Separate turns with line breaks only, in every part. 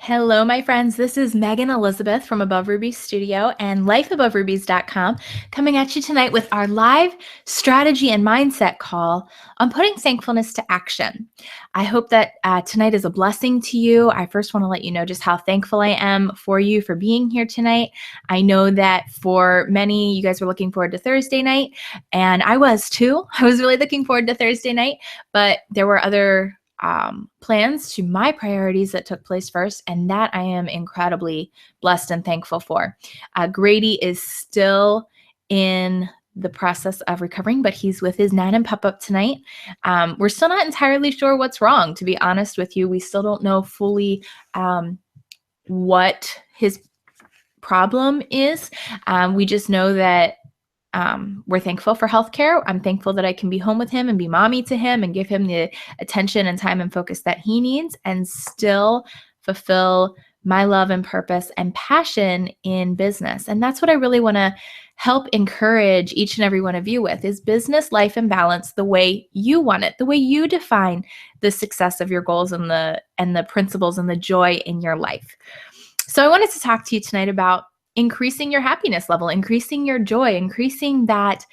Hello, my friends. This is Megan Elizabeth from Above Ruby Studio and lifeaboverubies.com coming at you tonight with our live strategy and mindset call on putting thankfulness to action. I hope that tonight is a blessing to you. I first want to let you know just how thankful I am for you for being here tonight. I know that for many, you guys were looking forward to Thursday night, and I was too. I was really looking forward to Thursday night, but there were other plans to my priorities that took place first, and that I am incredibly blessed and thankful for. Grady is still in the process of recovering, but he's with his nan and pup up tonight. We're still not entirely sure what's wrong, to be honest with you. We still don't know fully what his problem is. We just know that we're thankful for healthcare. I'm thankful that I can be home with him and be mommy to him and give him the attention and time and focus that he needs and still fulfill my love and purpose and passion in business. And that's what I really want to help encourage each and every one of you with is business, life, and balance the way you want it, the way you define the success of your goals and the principles and the joy in your life. So I wanted to talk to you tonight about increasing your happiness level, increasing your joy, increasing that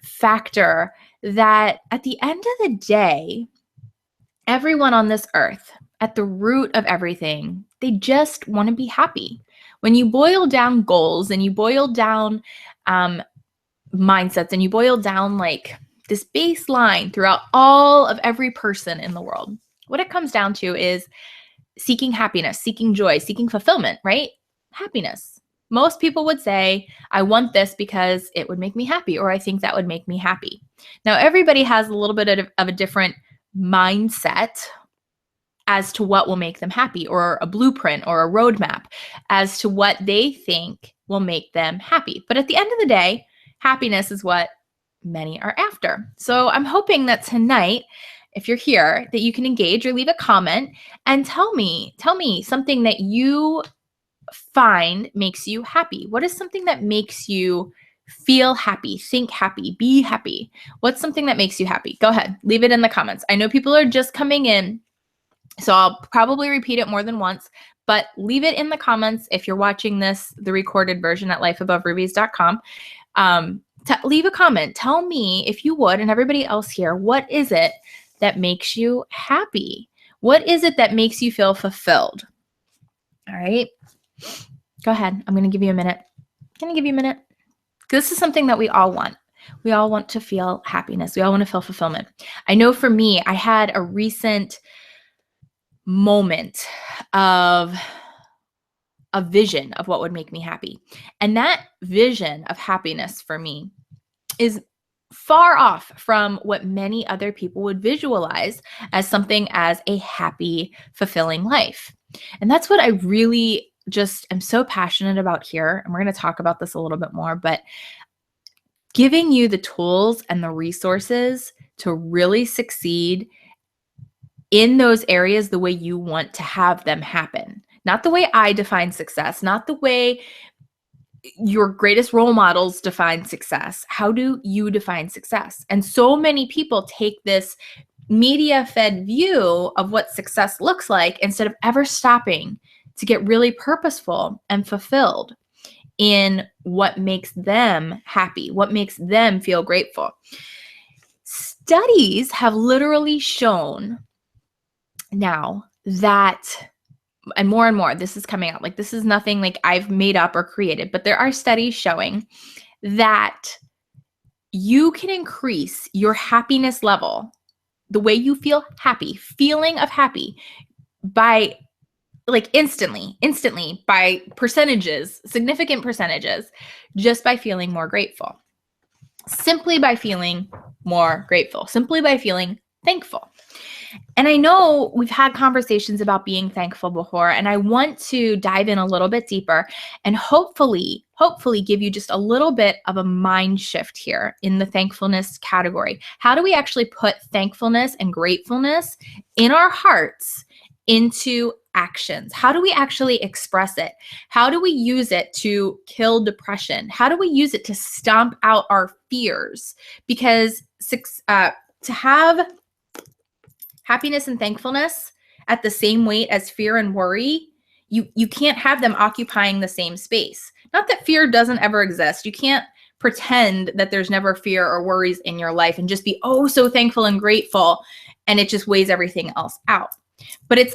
factor that at the end of the day, everyone on this earth, at the root of everything, they just want to be happy. When you boil down goals and you boil down mindsets and you boil down like this baseline throughout all of every person in the world, what it comes down to is seeking happiness, seeking joy, seeking fulfillment, right? Happiness. Most people would say, I want this because it would make me happy, or I think that would make me happy. Now, everybody has a little bit of a different mindset as to what will make them happy, or a blueprint or a roadmap as to what they think will make them happy. But at the end of the day, happiness is what many are after. So I'm hoping that tonight, if you're here, that you can engage or leave a comment and tell me something that you find makes you happy. What is something that makes you feel happy, think happy, be happy? What's something that makes you happy? Go ahead, leave it in the comments. I know people are just coming in, so I'll probably repeat it more than once, but leave it in the comments if you're watching this, the recorded version at lifeaboverubies.com. Leave a comment. Tell me, if you would, and everybody else here, what is it that makes you happy? What is it that makes you feel fulfilled? All right. Go ahead. I'm going to give you a minute. This is something that we all want. We all want to feel happiness. We all want to feel fulfillment. I know for me, I had a recent moment of a vision of what would make me happy. And that vision of happiness for me is far off from what many other people would visualize as something as a happy, fulfilling life. And that's what I really just am so passionate about here. And we're going to talk about this a little bit more, but giving you the tools and the resources to really succeed in those areas the way you want to have them happen. Not the way I define success, not the way your greatest role models define success. How do you define success? And so many people take this media-fed view of what success looks like instead of ever stopping to get really purposeful and fulfilled in what makes them happy, what makes them feel grateful. Studies have literally shown now that, and more, this is coming out, like this is nothing like I've made up or created, but there are studies showing that you can increase your happiness level, the way you feel happy, feeling of happy, by like instantly by percentages, significant percentages, just by feeling more grateful. Simply by feeling more grateful, simply by feeling thankful. And I know we've had conversations about being thankful before, and I want to dive in a little bit deeper and hopefully give you just a little bit of a mind shift here in the thankfulness category. How do we actually put thankfulness and gratefulness in our hearts into actions? How do we actually express it? How do we use it to kill depression? How do we use it to stomp out our fears? Because to have happiness and thankfulness at the same weight as fear and worry You can't have them occupying the same space. Not that fear doesn't ever exist. You can't pretend that there's never fear or worries in your life and just be oh so thankful and grateful, and it just weighs everything else out. But it's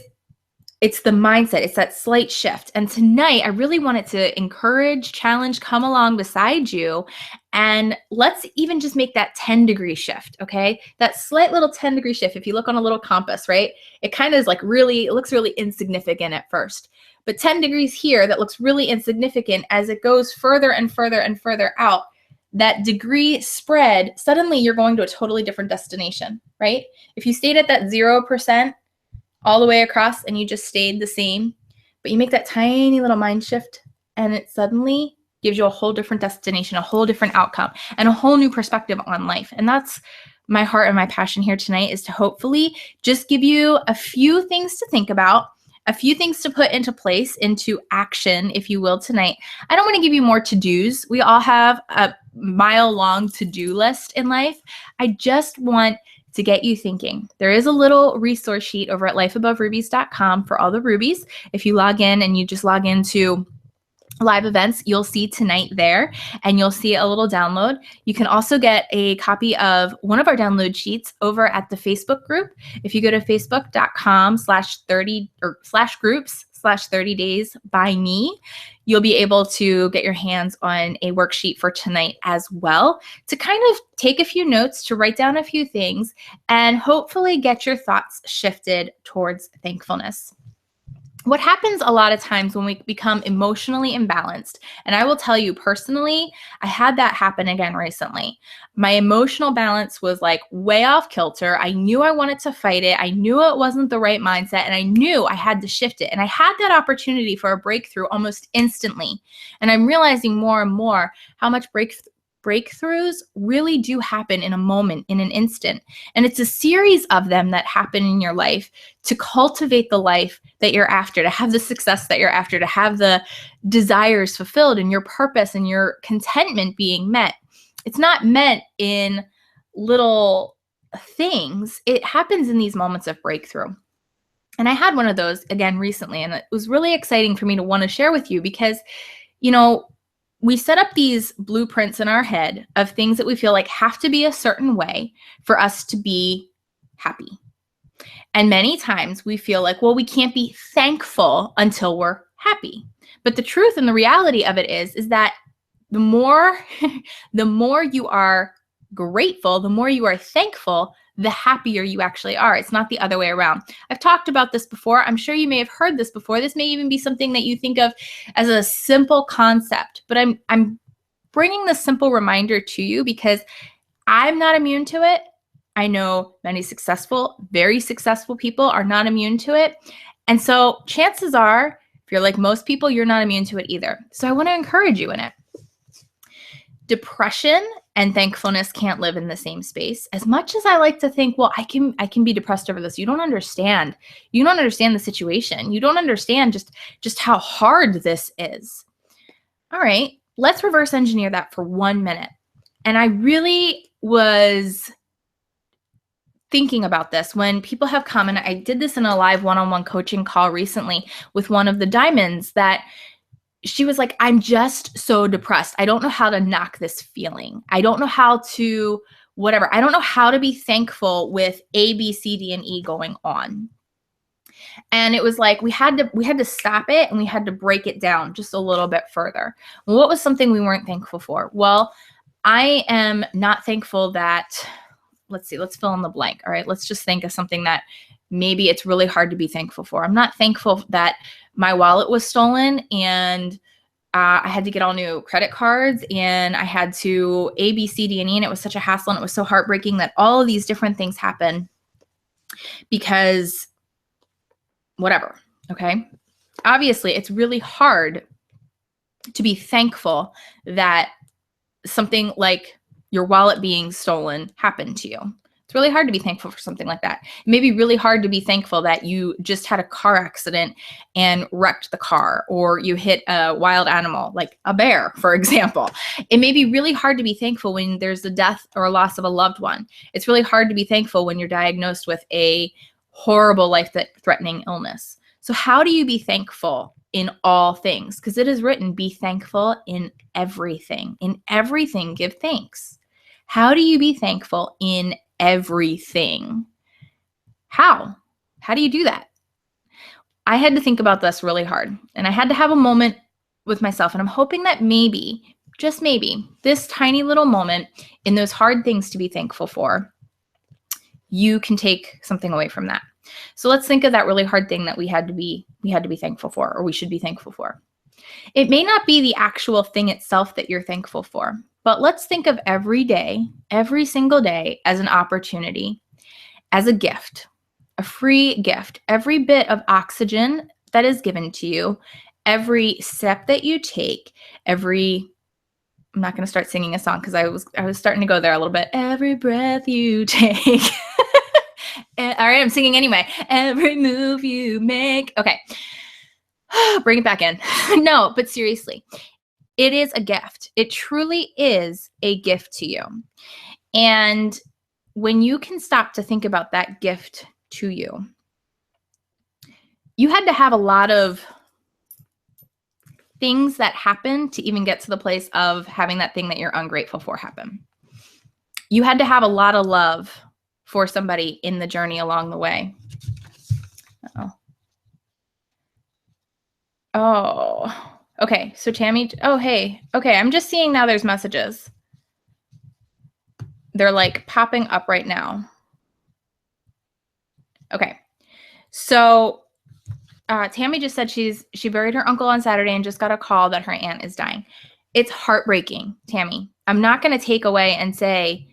the mindset. It's that slight shift. And tonight, I really wanted to encourage, challenge, come along beside you. And let's even just make that 10-degree shift, okay? That slight little 10-degree shift. If you look on a little compass, right? It kind of is like really, it looks really insignificant at first. But 10 degrees here, that looks really insignificant. As it goes further and further and further out, that degree spread, suddenly you're going to a totally different destination, right? If you stayed at that 0%, all the way across and you just stayed the same, but you make that tiny little mind shift and it suddenly gives you a whole different destination, a whole different outcome, and a whole new perspective on life. And that's my heart and my passion here tonight, is to hopefully just give you a few things to think about, a few things to put into place, into action, if you will, tonight. I don't want to give you more to-dos. We all have a mile-long to-do list in life. I just want to get you thinking. There is a little resource sheet over at lifeaboverubies.com for all the rubies. If you log in and you just log into live events, you'll see tonight there, and you'll see a little download. You can also get a copy of one of our download sheets over at the Facebook group. If you go to facebook.com/30 or /groups/30 days by me, you'll be able to get your hands on a worksheet for tonight as well, to kind of take a few notes, to write down a few things, and hopefully get your thoughts shifted towards thankfulness. What happens a lot of times when we become emotionally imbalanced, and I will tell you personally, I had that happen again recently. My emotional balance was like way off kilter. I knew I wanted to fight it. I knew it wasn't the right mindset, and I knew I had to shift it. And I had that opportunity for a breakthrough almost instantly. And I'm realizing more and more how much breakthroughs really do happen in a moment, in an instant. And it's a series of them that happen in your life to cultivate the life that you're after, to have the success that you're after, to have the desires fulfilled and your purpose and your contentment being met. It's not meant in little things. It happens in these moments of breakthrough. And I had one of those again recently, and it was really exciting for me to want to share with you because, you know, we set up these blueprints in our head of things that we feel like have to be a certain way for us to be happy. And many times we feel like, well, we can't be thankful until we're happy. But the truth and the reality of it is that the more you are grateful, the more you are thankful, the happier you actually are. It's not the other way around. I've talked about this before. I'm sure you may have heard this before. This may even be something that you think of as a simple concept, but I'm bringing this simple reminder to you because I'm not immune to it. I know many very successful people are not immune to it. And so chances are, if you're like most people, you're not immune to it either. So I want to encourage you in it. Depression and thankfulness can't live in the same space. As much as I like to think, well, I can be depressed over this. You don't understand. You don't understand the situation. You don't understand just how hard this is. All right, let's reverse engineer that for 1 minute. And I really was thinking about this when people have come, and I did this in a live one-on-one coaching call recently with one of the diamonds, that she was like, I'm just so depressed. I don't know how to knock this feeling. I don't know how to whatever. I don't know how to be thankful with A, B, C, D, and E going on. And it was like we had to stop it, and we had to break it down just a little bit further. What was something we weren't thankful for? Well, I am not thankful that, let's fill in the blank. All right, let's just think of something that maybe it's really hard to be thankful for. I'm not thankful that my wallet was stolen and I had to get all new credit cards and I had to A, B, C, D, and E, and it was such a hassle and it was so heartbreaking that all of these different things happen because whatever, okay? Obviously, it's really hard to be thankful that something like your wallet being stolen happened to you. It's really hard to be thankful for something like that. It may be really hard to be thankful that you just had a car accident and wrecked the car, or you hit a wild animal like a bear, for example. It may be really hard to be thankful when there's a death or a loss of a loved one. It's really hard to be thankful when you're diagnosed with a horrible life-threatening illness. So how do you be thankful in all things? Because it is written, be thankful in everything. In everything, give thanks. How do you be thankful in everything? How? How do you do that? I had to think about this really hard, and I had to have a moment with myself, and I'm hoping that maybe, just maybe, this tiny little moment in those hard things to be thankful for, you can take something away from that. So let's think of that really hard thing that we had to be thankful for, or we should be thankful for. It may not be the actual thing itself that you're thankful for, but let's think of every day, every single day, as an opportunity, as a gift, a free gift. Every bit of oxygen that is given to you, every step that you take, I'm not going to start singing a song because I was starting to go there a little bit. Every breath you take. All right, I'm singing anyway. Every move you make. Okay. Bring it back in. No, but seriously, it is a gift. It truly is a gift to you. And when you can stop to think about that gift to you, you had to have a lot of things that happen to even get to the place of having that thing that you're ungrateful for happen. You had to have a lot of love for somebody in the journey along the way. Oh, okay. So Tammy, oh, hey. Okay, I'm just seeing now there's messages. They're like popping up right now. Okay. So Tammy just said she buried her uncle on Saturday and just got a call that her aunt is dying. It's heartbreaking, Tammy. I'm not going to take away and say,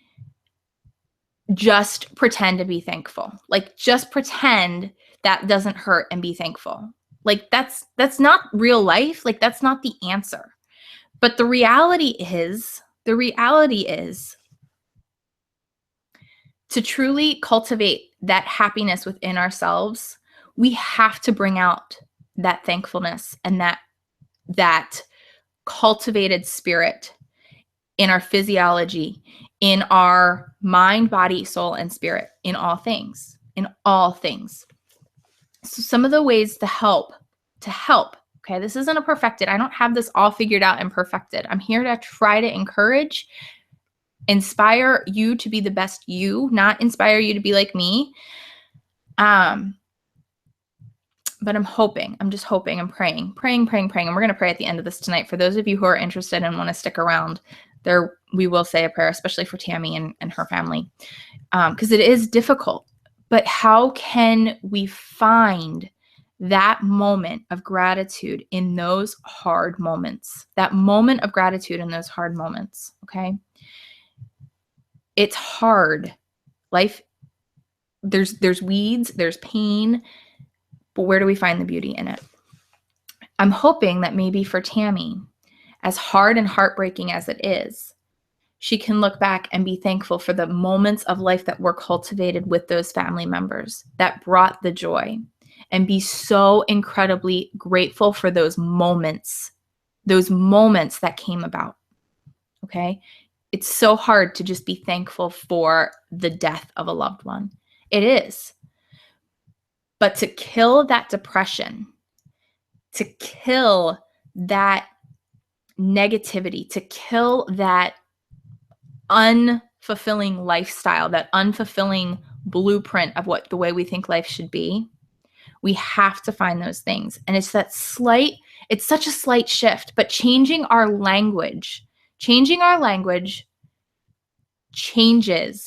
just pretend to be thankful. Like, just pretend that doesn't hurt and be thankful. Like, that's not real life. Like, that's not the answer. But the reality is to truly cultivate that happiness within ourselves, we have to bring out that thankfulness and that cultivated spirit in our physiology, in our mind, body, soul, and spirit, in all things, So some of the ways to help, okay, this isn't a perfected, I don't have this all figured out and perfected. I'm here to try to encourage, inspire you to be the best you, not inspire you to be like me. But I'm just hoping and praying. And we're going to pray at the end of this tonight. For those of you who are interested and want to stick around, we will say a prayer, especially for Tammy and her family, because it is difficult. But how can we find that moment of gratitude in those hard moments? That moment of gratitude in those hard moments, okay? It's hard. Life, there's weeds, there's pain, but where do we find the beauty in it? I'm hoping that maybe for Tammy, as hard and heartbreaking as it is, she can look back and be thankful for the moments of life that were cultivated with those family members that brought the joy, and be so incredibly grateful for those moments that came about, okay? It's so hard to just be thankful for the death of a loved one. It is. But to kill that depression, to kill that negativity, to kill that unfulfilling lifestyle, that unfulfilling blueprint of what the way we think life should be, we have to find those things. And it's such a slight shift, but changing our language changes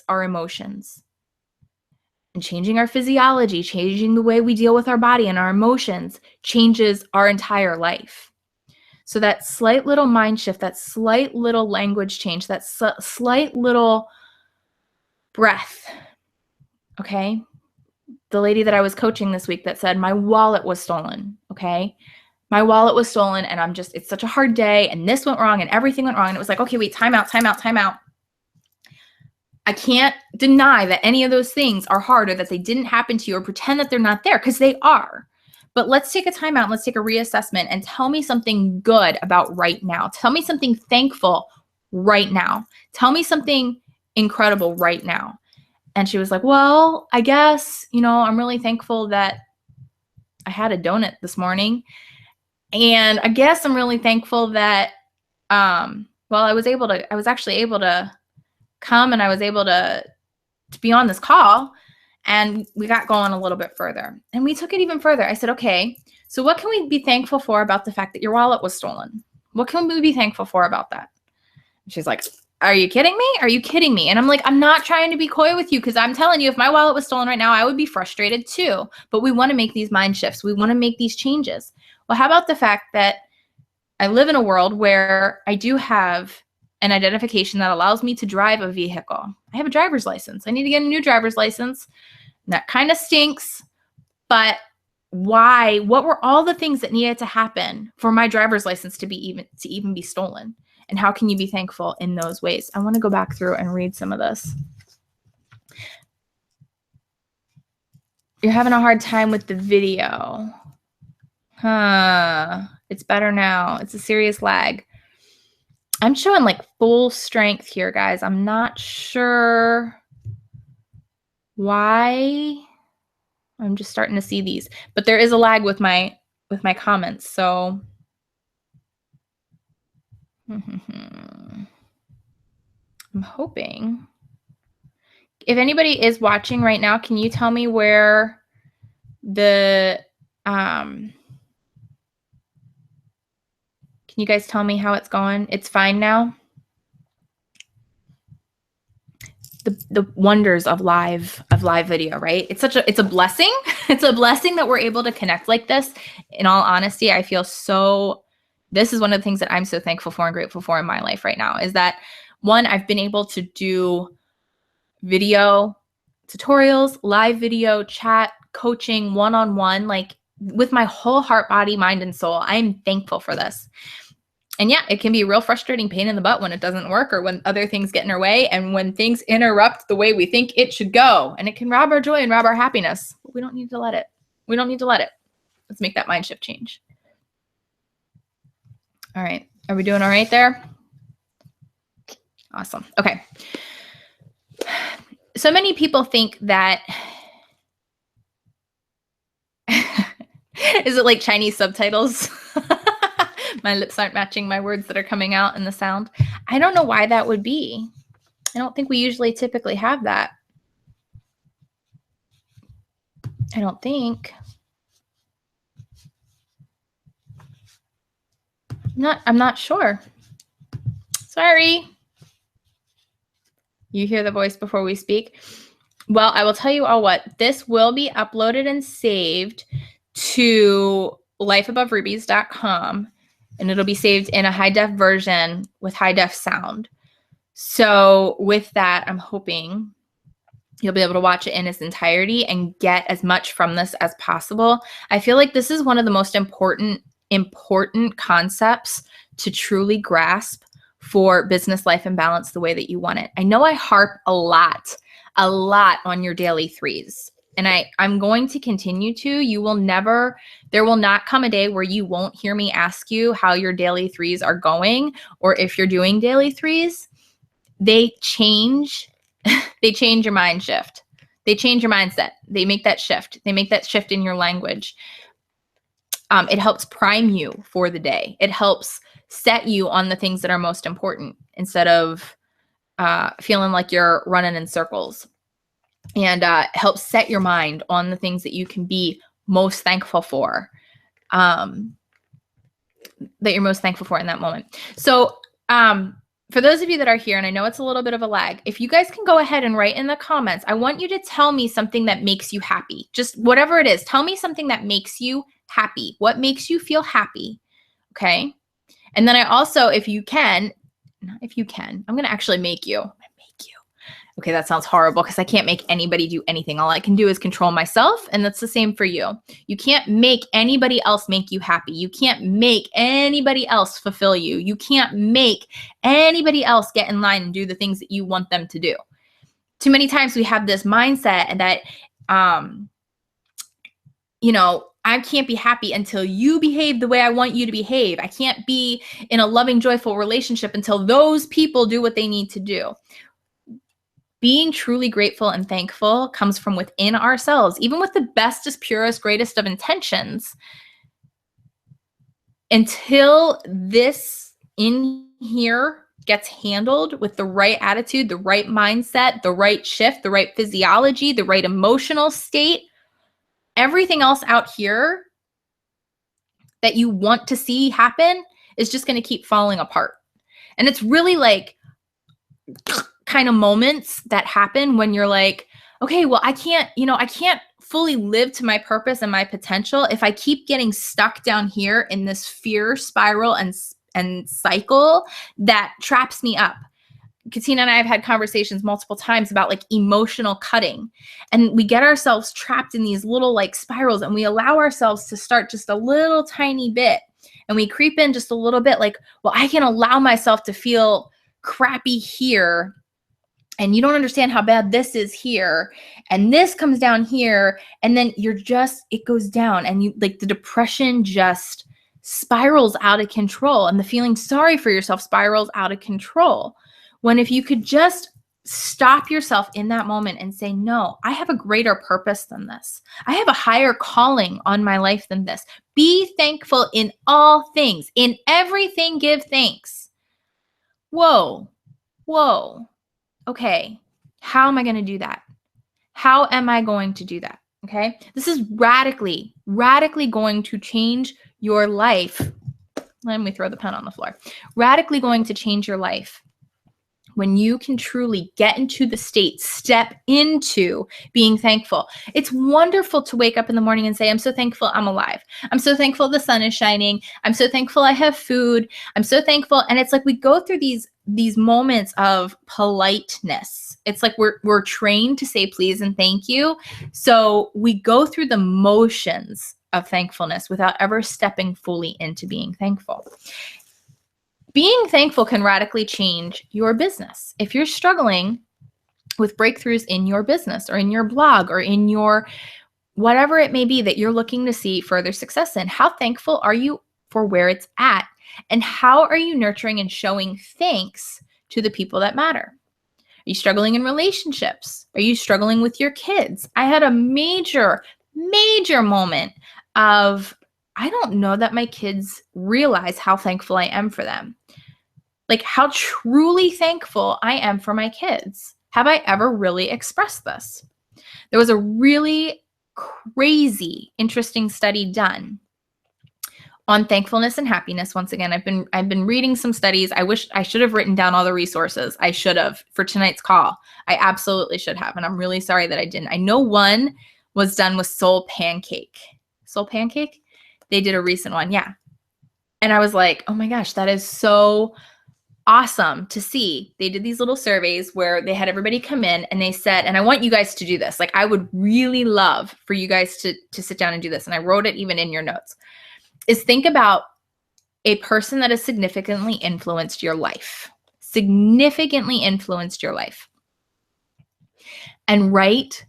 our emotions. And changing our physiology, changing the way we deal with our body and our emotions changes our entire life. So that slight little mind shift, that slight little language change, that slight little breath, okay? The lady that I was coaching this week that said, my wallet was stolen, okay? My wallet was stolen and it's such a hard day and this went wrong and everything went wrong. And it was like, okay, wait, time out. I can't deny that any of those things are hard or that they didn't happen to you or pretend that they're not there, because they are. But let's take a time out and let's take a reassessment and tell me something good about right now. Tell me something thankful right now. Tell me something incredible right now. And she was like, well, I guess, I'm really thankful that I had a donut this morning. And I guess I'm really thankful that, I was actually able to come, and I was able to be on this call, and we got going a little bit further, and we took it even further. I said, okay, so what can we be thankful for about the fact that your wallet was stolen? What can we be thankful for about that? And she's like, are you kidding me? Are you kidding me? And I'm like, I'm not trying to be coy with you, because I'm telling you, if my wallet was stolen right now, I would be frustrated too. But we want to make these mind shifts. We want to make these changes. Well, how about the fact that I live in a world where I do have an identification that allows me to drive a vehicle. I have a driver's license. I need to get a new driver's license. That kind of stinks, but why? What were all the things that needed to happen for my driver's license to even be stolen? And how can you be thankful in those ways? I want to go back through and read some of this. You're having a hard time with the video. It's better now. It's a serious lag. I'm showing like full strength here, guys. I'm not sure why. I'm just starting to see these, but there is a lag with my comments. So I'm hoping. If anybody is watching right now, can you tell me where the can you guys tell me how it's going? It's fine now. The wonders of live video, right? It's a blessing. It's a blessing that we're able to connect like this. In all honesty, I feel this is one of the things that I'm so thankful for and grateful for in my life right now, is that, one, I've been able to do video tutorials, live video, chat, coaching, one-on-one, like with my whole heart, body, mind, and soul. I am thankful for this. And yeah, it can be a real frustrating pain in the butt when it doesn't work, or when other things get in our way, and when things interrupt the way we think it should go. And it can rob our joy and rob our happiness. But we don't need to let it. We don't need to let it. Let's make that mind shift change. All right. Are we doing all right there? Awesome. Okay. So many people think that is it like Chinese subtitles? My lips aren't matching my words that are coming out in the sound. I don't know why that would be. I don't think we usually typically have that. I don't think. I'm not sure. Sorry. You hear the voice before we speak. Well, I will tell you all what. This will be uploaded and saved to lifeaboverubies.com. And it'll be saved in a high-def version with high-def sound. So with that, I'm hoping you'll be able to watch it in its entirety and get as much from this as possible. I feel like this is one of the most important concepts to truly grasp for business, life, and balance the way that you want it. I know I harp a lot on your daily threes. And I'm going to continue to. There will not come a day where you won't hear me ask you how your daily threes are going, or if you're doing daily threes. They change your mind shift. They change your mindset. They make that shift. They make that shift in your language. It helps prime you for the day. It helps set you on the things that are most important, instead of feeling like you're running in circles. And help set your mind on the things that you can be most thankful for, that you're most thankful for in that moment. So for those of you that are here, and I know it's a little bit of a lag, if you guys can go ahead and write in the comments, I want you to tell me something that makes you happy. Just whatever it is, tell me something that makes you happy. What makes you feel happy? Okay. And then I also, if you can, I'm going to actually make you. Okay, that sounds horrible, because I can't make anybody do anything. All I can do is control myself, and that's the same for you. You can't make anybody else make you happy. You can't make anybody else fulfill you. You can't make anybody else get in line and do the things that you want them to do. Too many times we have this mindset that, I can't be happy until you behave the way I want you to behave. I can't be in a loving, joyful relationship until those people do what they need to do. Being truly grateful and thankful comes from within ourselves, even with the bestest, purest, greatest of intentions. Until this in here gets handled with the right attitude, the right mindset, the right shift, the right physiology, the right emotional state, everything else out here that you want to see happen is just going to keep falling apart. And it's really like kind of moments that happen when you're like, okay, well, I can't fully live to my purpose and my potential if I keep getting stuck down here in this fear spiral and cycle that traps me up. Katina and I have had conversations multiple times about like emotional cutting, and we get ourselves trapped in these little like spirals, and we allow ourselves to start just a little tiny bit, and we creep in just a little bit like, well, I can allow myself to feel crappy here, and you don't understand how bad this is here, and this comes down here, and then it goes down, and you like the depression just spirals out of control, and the feeling sorry for yourself spirals out of control. When if you could just stop yourself in that moment and say, no, I have a greater purpose than this. I have a higher calling on my life than this. Be thankful in all things. In everything, give thanks. Whoa. Okay, how am I going to do that? How am I going to do that? Okay, this is radically going to change your life. Let me throw the pen on the floor. Radically going to change your life when you can truly get into the state, step into being thankful. It's wonderful to wake up in the morning and say, I'm so thankful I'm alive. I'm so thankful the sun is shining. I'm so thankful I have food. I'm so thankful. And it's like we go through these moments of politeness. It's like we're trained to say please and thank you. So we go through the motions of thankfulness without ever stepping fully into being thankful. Being thankful can radically change your business. If you're struggling with breakthroughs in your business or in your blog or in your whatever it may be that you're looking to see further success in, how thankful are you for where it's at? And how are you nurturing and showing thanks to the people that matter? Are you struggling in relationships? Are you struggling with your kids? I had a major moment of, I don't know that my kids realize how thankful I am for them. Like how truly thankful I am for my kids. Have I ever really expressed this? There was a really crazy, interesting study done on thankfulness and happiness. Once again, I've been reading some studies. I wish I should have written down all the resources. I should have for tonight's call. I absolutely should have, and I'm really sorry that I didn't. I know one was done with Soul Pancake. Soul Pancake? They did a recent one, yeah. And I was like, oh my gosh, that is so awesome to see. They did these little surveys where they had everybody come in and they said, and I want you guys to do this. Like I would really love for you guys to sit down and do this. And I wrote it even in your notes. Is think about a person that has significantly influenced your life. Significantly influenced your life. And write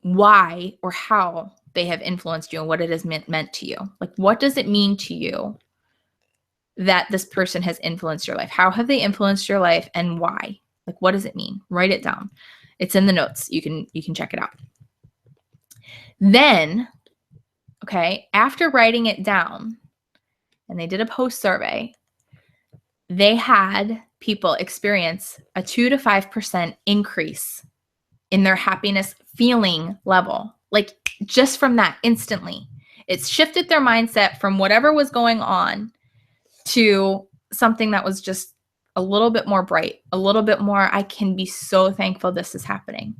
why or how they have influenced you and what it has meant to you. Like, what does it mean to you that this person has influenced your life? How have they influenced your life and why? Like, what does it mean? Write it down. It's in the notes. You can check it out. Then, okay, after writing it down, and they did a post survey, they had people experience a 2 to 5% increase in their happiness feeling level. Like just from that instantly. It's shifted their mindset from whatever was going on to something that was just a little bit more bright, a little bit more, I can be so thankful this is happening.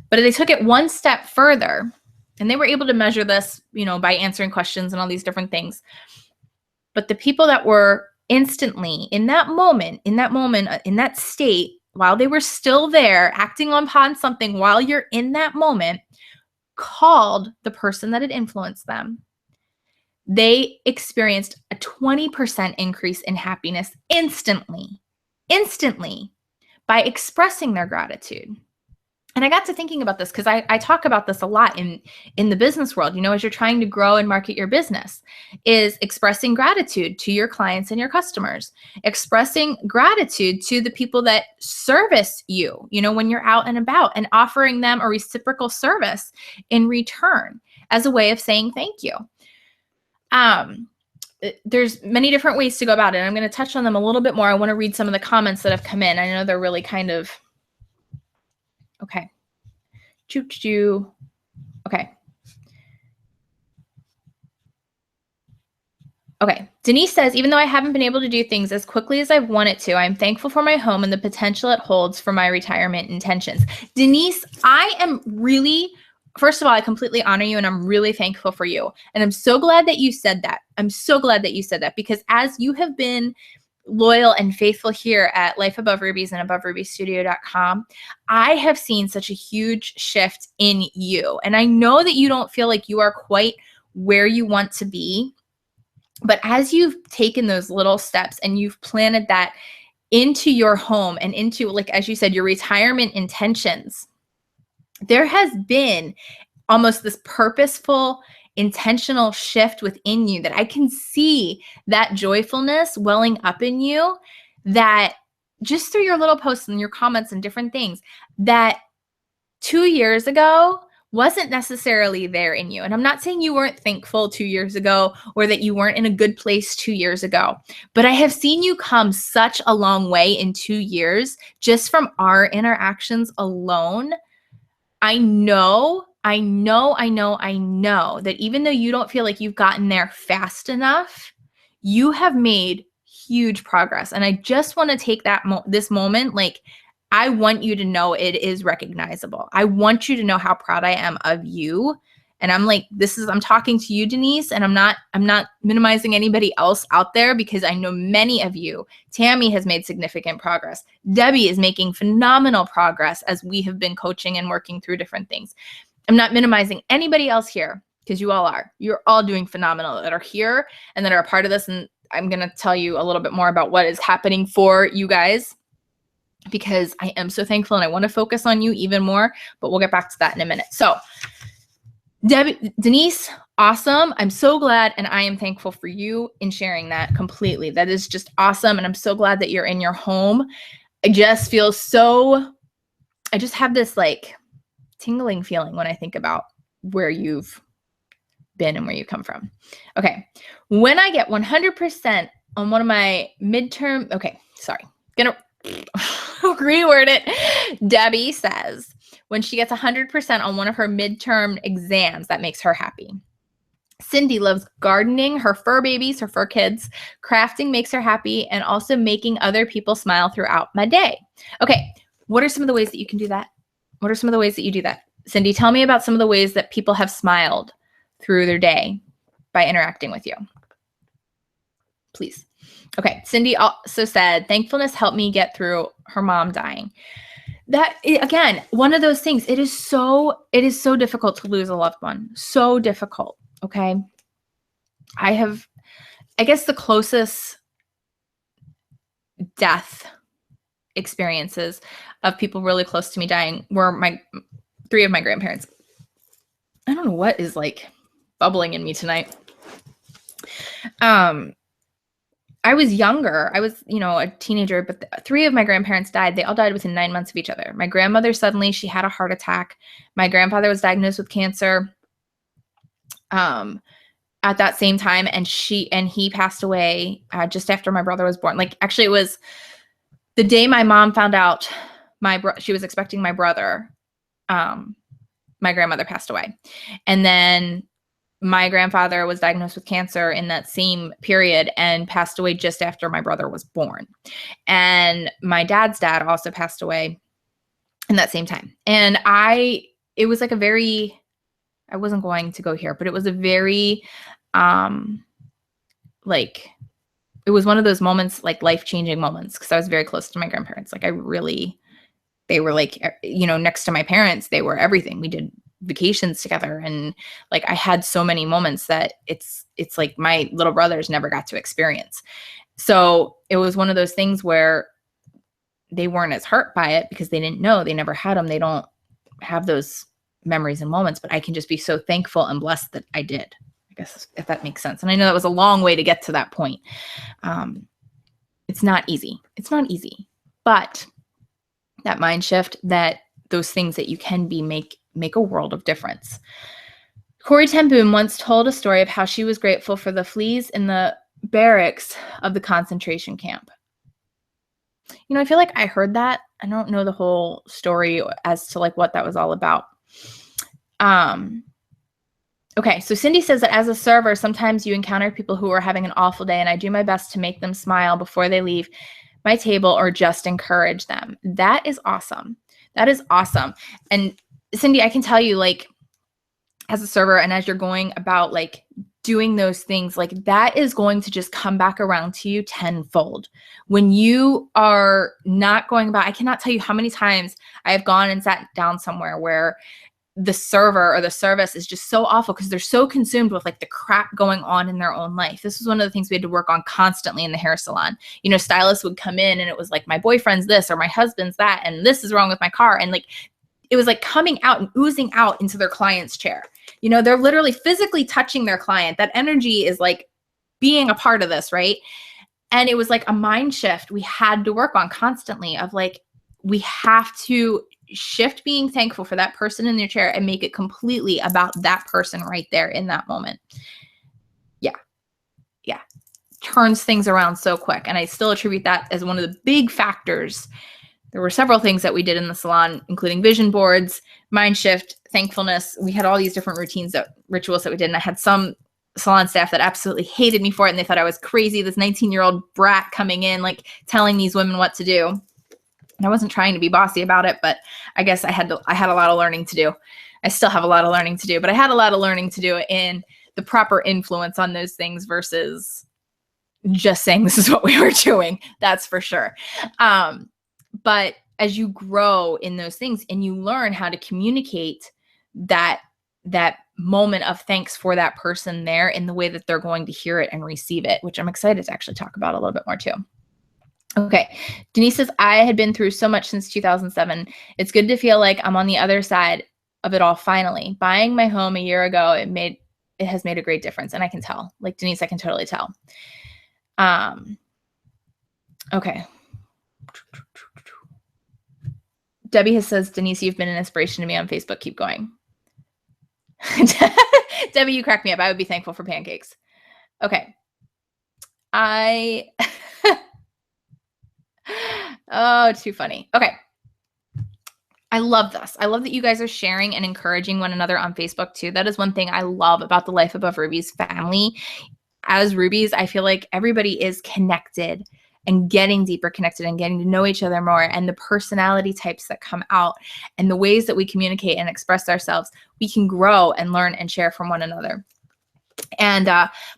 But they took it one step further, and they were able to measure this, by answering questions and all these different things. But the people that were instantly in that moment, in that state, while they were still there, acting upon something while you're in that moment, called the person that had influenced them. They experienced a 20% increase in happiness instantly, by expressing their gratitude. And I got to thinking about this because I talk about this a lot in the business world, as you're trying to grow and market your business, is expressing gratitude to your clients and your customers, expressing gratitude to the people that service you, when you're out and about, and offering them a reciprocal service in return as a way of saying thank you. There's many different ways to go about it. I'm going to touch on them a little bit more. I want to read some of the comments that have come in. I know they're really kind of, okay. Choo-choo. Okay. Okay. Denise says, even though I haven't been able to do things as quickly as I've wanted to, I'm thankful for my home and the potential it holds for my retirement intentions. Denise, I am really, first of all, I completely honor you and I'm really thankful for you. And I'm so glad that you said that. I'm so glad that you said that, because as you have been loyal and faithful here at Life Above Rubies and AboveRubyStudio.com, I have seen such a huge shift in you. And I know that you don't feel like you are quite where you want to be, but as you've taken those little steps and you've planted that into your home and into, like, as you said, your retirement intentions, there has been almost this purposeful, intentional shift within you that I can see that joyfulness welling up in you, that just through your little posts and your comments and different things that 2 years ago wasn't necessarily there in you. And I'm not saying you weren't thankful 2 years ago or that you weren't in a good place 2 years ago, but I have seen you come such a long way in 2 years just from our interactions alone. I know that even though you don't feel like you've gotten there fast enough, you have made huge progress. And I just want to take this moment, like, I want you to know it is recognizable. I want you to know how proud I am of you. And I'm like, I'm talking to you, Denise, and I'm not minimizing anybody else out there, because I know many of you. Tammy has made significant progress. Debbie is making phenomenal progress as we have been coaching and working through different things. I'm not minimizing anybody else here, because you all are. You're all doing phenomenal that are here and that are a part of this. And I'm going to tell you a little bit more about what is happening for you guys, because I am so thankful and I want to focus on you even more, but we'll get back to that in a minute. So Denise, awesome. I'm so glad, and I am thankful for you in sharing that completely. That is just awesome. And I'm so glad that you're in your home. I just have this like tingling feeling when I think about where you've been and where you come from. Okay. When I get 100% on one of my midterm, gonna reword it. Debbie says, when she gets 100% on one of her midterm exams, that makes her happy. Cindy loves gardening, her fur babies, her fur kids. Crafting makes her happy, and also making other people smile throughout my day. Okay, what are some of the ways that you can do that? What are some of the ways that you do that? Cindy, tell me about some of the ways that people have smiled through their day by interacting with you. Please. Okay, Cindy also said, thankfulness helped me get through her mom dying. That, again, one of those things, it is so difficult to lose a loved one. So difficult, okay? I guess the closest death experiences of people really close to me dying were 3 of my grandparents. I don't know what is like bubbling in me tonight. I was younger. I was, a teenager, but 3 of my grandparents died. They all died within 9 months of each other. My grandmother, suddenly, she had a heart attack. My grandfather was diagnosed with cancer at that same time. And he passed away just after my brother was born. Like, actually, it was the day my mom found out she was expecting my brother. My grandmother passed away. And then my grandfather was diagnosed with cancer in that same period and passed away just after my brother was born. And my dad's dad also passed away in that same time. And it was like I wasn't going to go here, but it was a very, it was one of those moments, like life-changing moments, because I was very close to my grandparents. Like, they were like, next to my parents, they were everything. We did vacations together, and like, I had so many moments that it's like my little brothers never got to experience. So it was one of those things where they weren't as hurt by it because they didn't know, they never had them. They don't have those memories and moments, but I can just be so thankful and blessed that I did, I guess, if that makes sense. And I know that was a long way to get to that point. It's not easy. It's not easy, but that mind shift, that those things that you can be, make a world of difference. Corrie ten Boom once told a story of how she was grateful for the fleas in the barracks of the concentration camp. You know, I feel like I heard that. I don't know the whole story as to like what that was all about. Okay, so Cindy says that as a server, sometimes you encounter people who are having an awful day, and I do my best to make them smile before they leave my table or just encourage them. That is awesome. That is awesome. And Cindy, I can tell you, like, as a server and as you're going about like doing those things, like that is going to just come back around to you tenfold. When you are not going about, I cannot tell you how many times I have gone and sat down somewhere where the server or the service is just so awful because they're so consumed with like the crap going on in their own life. This was one of the things we had to work on constantly in the hair salon. You know, stylists would come in and it was like, my boyfriend's this or my husband's that, and this is wrong with my car. And like, it was like coming out and oozing out into their client's chair. You know, they're literally physically touching their client. That energy is like being a part of this, right? And it was like a mind shift we had to work on constantly of like, we have to shift being thankful for that person in their chair and make it completely about that person right there in that moment. Yeah. Yeah. Turns things around so quick. And I still attribute that as one of the big factors. There were several things that we did in the salon, including vision boards, mind shift, thankfulness. We had all these different rituals that we did. And I had some salon staff that absolutely hated me for it. And they thought I was crazy, this 19-year-old brat coming in, like telling these women what to do. And I wasn't trying to be bossy about it, but I guess I had a lot of learning to do. I still have a lot of learning to do, but I had a lot of learning to do in the proper influence on those things versus just saying this is what we were doing. That's for sure. But as you grow in those things and you learn how to communicate that moment of thanks for that person there in the way that they're going to hear it and receive it, which I'm excited to actually talk about a little bit more too. Okay. Denise says, I had been through so much since 2007. It's good to feel like I'm on the other side of it all finally. Buying my home a year ago, it has made a great difference. And I can tell. Like, Denise, I can totally tell. Okay. Debbie says, Denise, you've been an inspiration to me on Facebook. Keep going. Debbie, you crack me up. I would be thankful for pancakes. Okay. Oh, too funny. Okay. I love this. I love that you guys are sharing and encouraging one another on Facebook too. That is one thing I love about the Life Above Rubies family. As Rubies, I feel like everybody is connected and getting deeper connected and getting to know each other more, and the personality types that come out and the ways that we communicate and express ourselves, we can grow and learn and share from one another. And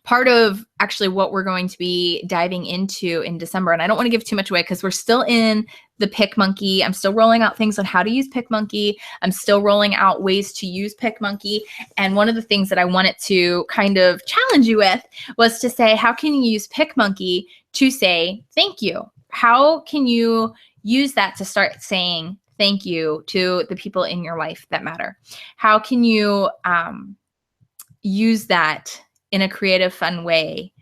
part of actually what we're going to be diving into in December, and I don't want to give too much away because we're still in the PicMonkey. I'm still rolling out things on how to use PicMonkey. I'm still rolling out ways to use PicMonkey. And one of the things that I wanted to kind of challenge you with was to say, how can you use PicMonkey to say thank you? How can you use that to start saying thank you to the people in your life that matter? How can you use that in a creative, fun way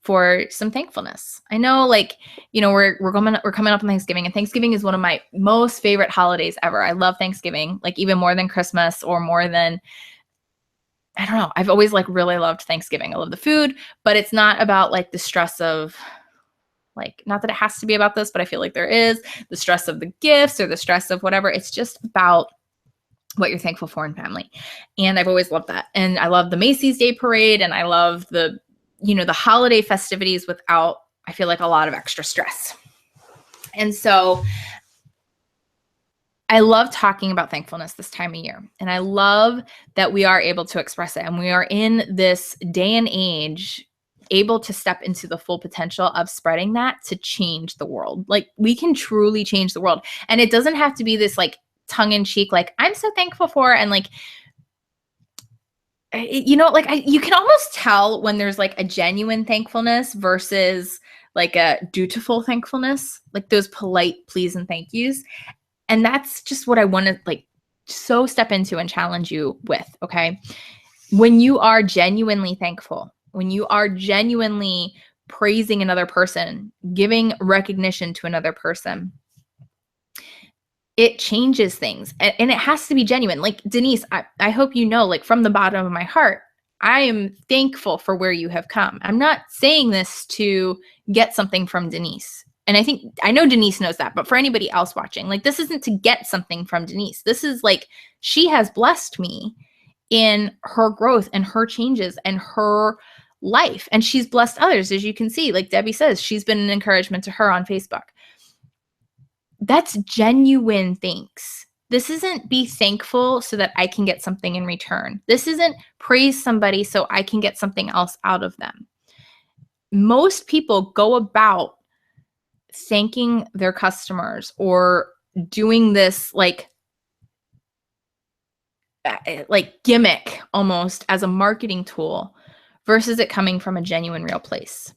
for some thankfulness? I know, like, you know, we're coming up on Thanksgiving, and Thanksgiving is one of my most favorite holidays ever. I love Thanksgiving, like even more than Christmas or more than, I don't know. I've always like really loved Thanksgiving. I love the food, but it's not about like the stress of like, not that it has to be about this, but I feel like there is the stress of the gifts or the stress of whatever. It's just about what you're thankful for in family. And I've always loved that. And I love the Macy's Day Parade, and I love the, you know, the holiday festivities without, I feel like, a lot of extra stress. And so I love talking about thankfulness this time of year. And I love that we are able to express it. And we are in this day and age able to step into the full potential of spreading that to change the world. Like, we can truly change the world. And it doesn't have to be this like tongue-in-cheek, like, I'm so thankful for, and like, you know, like you can almost tell when there's like a genuine thankfulness versus like a dutiful thankfulness, like those polite please and thank yous. And that's just what I want to like so step into and challenge you with, okay? When you are genuinely thankful, when you are genuinely praising another person, giving recognition to another person, it changes things. And it has to be genuine. Like, Denise, I hope you know, like, from the bottom of my heart, I am thankful for where you have come. I'm not saying this to get something from Denise. And I know Denise knows that, but for anybody else watching, like, this isn't to get something from Denise. This is like, she has blessed me in her growth and her changes and her life. And she's blessed others, as you can see. Like Debbie says, she's been an encouragement to her on Facebook. That's genuine thanks. This isn't be thankful so that I can get something in return. This isn't praise somebody so I can get something else out of them. Most people go about thanking their customers or doing this like gimmick almost as a marketing tool versus it coming from a genuine, real place.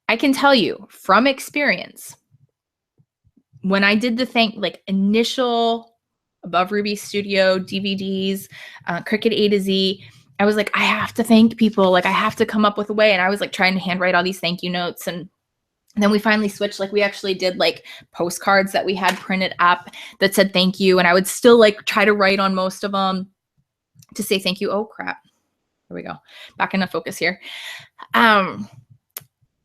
I can tell you from experience, when I did the initial Above Ruby Studio DVDs, Cricut A to Z, I was like, I have to thank people. Like, I have to come up with a way. And I was like trying to handwrite all these thank you notes. And then we finally switched. Like, we actually did like postcards that we had printed up that said thank you. And I would still like try to write on most of them to say thank you. Oh crap. Here we go. Back into focus here. But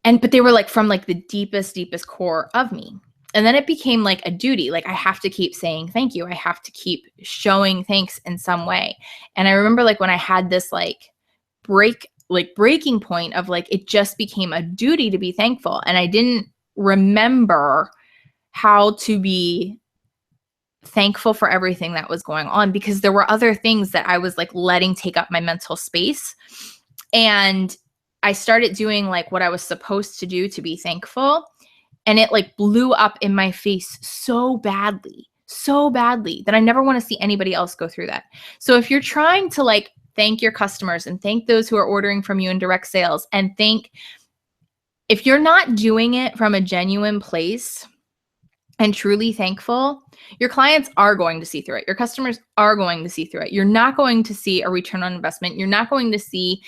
they were like from like the deepest core of me. And then it became like a duty. Like, I have to keep saying thank you. I have to keep showing thanks in some way. And I remember like when I had this breaking point of like, it just became a duty to be thankful. And I didn't remember how to be thankful for everything that was going on because there were other things that I was like letting take up my mental space. And I started doing like what I was supposed to do to be thankful. And it like blew up in my face so badly that I never want to see anybody else go through that. So if you're trying to like thank your customers and thank those who are ordering from you in direct sales and if you're not doing it from a genuine place and truly thankful, your clients are going to see through it. Your customers are going to see through it. You're not going to see a return on investment. You're not going to see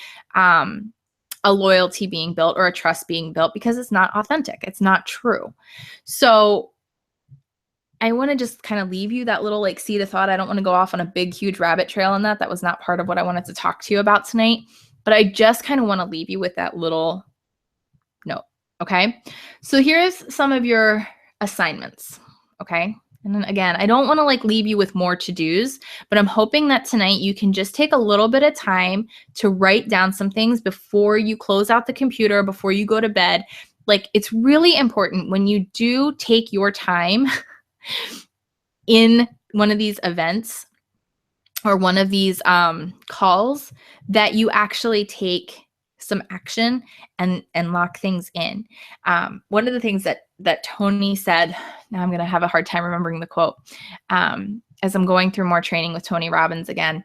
a loyalty being built or a trust being built because it's not authentic. It's not true. So I want to just kind of leave you that little like seed of thought. I don't want to go off on a big, huge rabbit trail on that. That was not part of what I wanted to talk to you about tonight. But I just kind of want to leave you with that little note. Okay. So here's some of your assignments. Okay. And then again, I don't want to like leave you with more to-dos, but I'm hoping that tonight you can just take a little bit of time to write down some things before you close out the computer, before you go to bed. Like, it's really important when you do take your time in one of these events or one of these calls that you actually take some action and lock things in. One of the things that Tony said, now I'm going to have a hard time remembering the quote, as I'm going through more training with Tony Robbins again.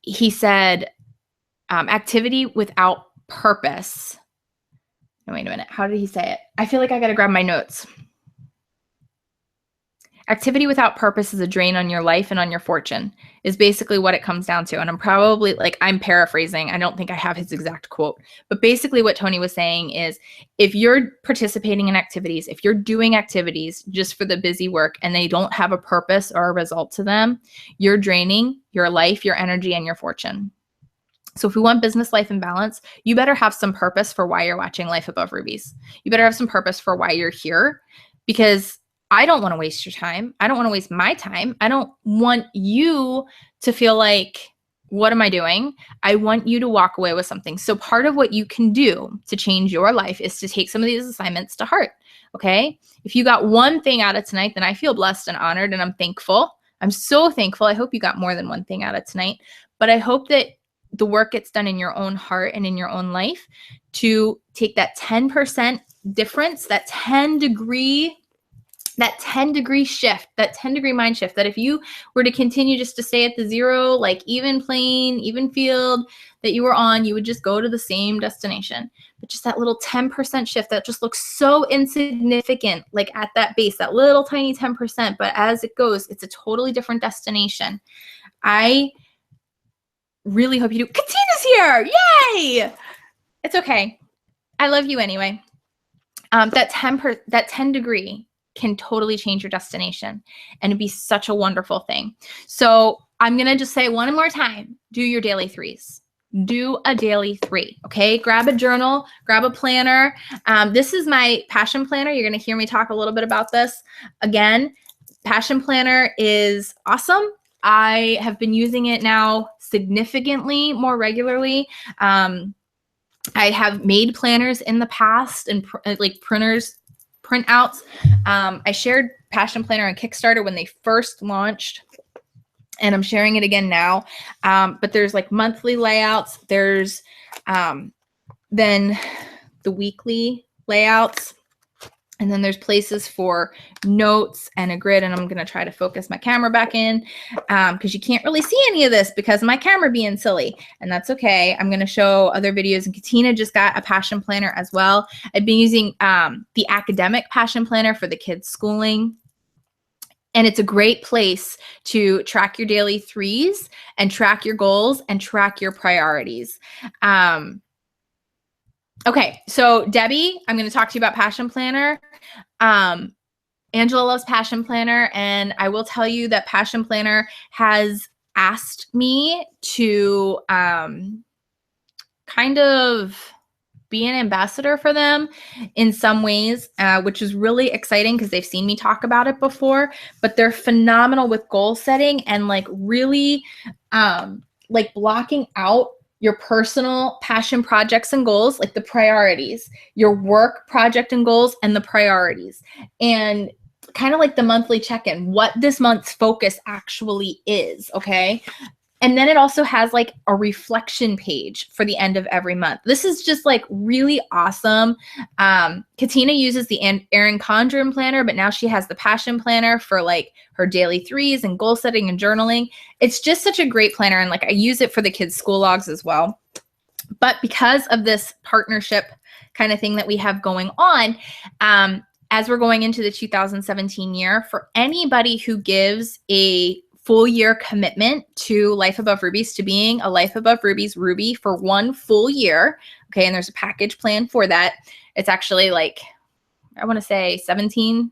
He said, activity without purpose. No, wait a minute. How did he say it? I feel like I got to grab my notes. Activity without purpose is a drain on your life and on your fortune is basically what it comes down to. And I'm paraphrasing. I don't think I have his exact quote, but basically what Tony was saying is if you're participating in activities, if you're doing activities just for the busy work and they don't have a purpose or a result to them, you're draining your life, your energy, and your fortune. So if we want business life in balance, you better have some purpose for why you're watching Life Above Rubies. You better have some purpose for why you're here, because I don't want to waste your time. I don't want to waste my time. I don't want you to feel like, what am I doing? I want you to walk away with something. So part of what you can do to change your life is to take some of these assignments to heart. Okay. If you got one thing out of tonight, then I feel blessed and honored and I'm thankful. I'm so thankful. I hope you got more than one thing out of tonight, but I hope that the work gets done in your own heart and in your own life to take that 10% difference, that 10-degree that 10-degree shift, that 10-degree mind shift, that if you were to continue just to stay at the zero, like even plane, even field that you were on, you would just go to the same destination. But just that little 10% shift that just looks so insignificant, like at that base, that little tiny 10%, but as it goes, it's a totally different destination. I really hope you do. Katina's here! Yay! It's okay. I love you anyway. That 10 degree can totally change your destination, and it'd be such a wonderful thing. So I'm going to just say one more time, do your daily threes. Do a daily 3, okay? Grab a journal, grab a planner. This is my passion planner. You're going to hear me talk a little bit about this. Again, passion planner is awesome. I have been using it now significantly more regularly. I have made planners in the past and like printouts. I shared Passion Planner on Kickstarter when they first launched, and I'm sharing it again now. But there's like monthly layouts. There's then the weekly layouts. And then there's places for notes and a grid. And I'm going to try to focus my camera back in because you can't really see any of this because of my camera being silly. And that's okay. I'm going to show other videos. And Katina just got a passion planner as well. I've been using the academic passion planner for the kids' schooling. And it's a great place to track your daily threes and track your goals and track your priorities. Okay, so Debbie, I'm going to talk to you about Passion Planner. Angela loves Passion Planner, and I will tell you that Passion Planner has asked me to kind of be an ambassador for them in some ways, which is really exciting because they've seen me talk about it before, but they're phenomenal with goal setting and like really like blocking out your personal passion projects and goals, like the priorities, your work project and goals, and the priorities, and kind of like the monthly check-in, what this month's focus actually is, okay? And then it also has like a reflection page for the end of every month. This is just like really awesome. Katina uses the Erin Condren planner, but now she has the Passion Planner for like her daily threes and goal setting and journaling. It's just such a great planner. And like I use it for the kids' school logs as well. But because of this partnership kind of thing that we have going on, as we're going into the 2017 year, for anybody who gives a full year commitment to Life Above Rubies, to being a Life Above Rubies Ruby for 1 full year. Okay. And there's a package plan for that. It's actually like, I want to say 17%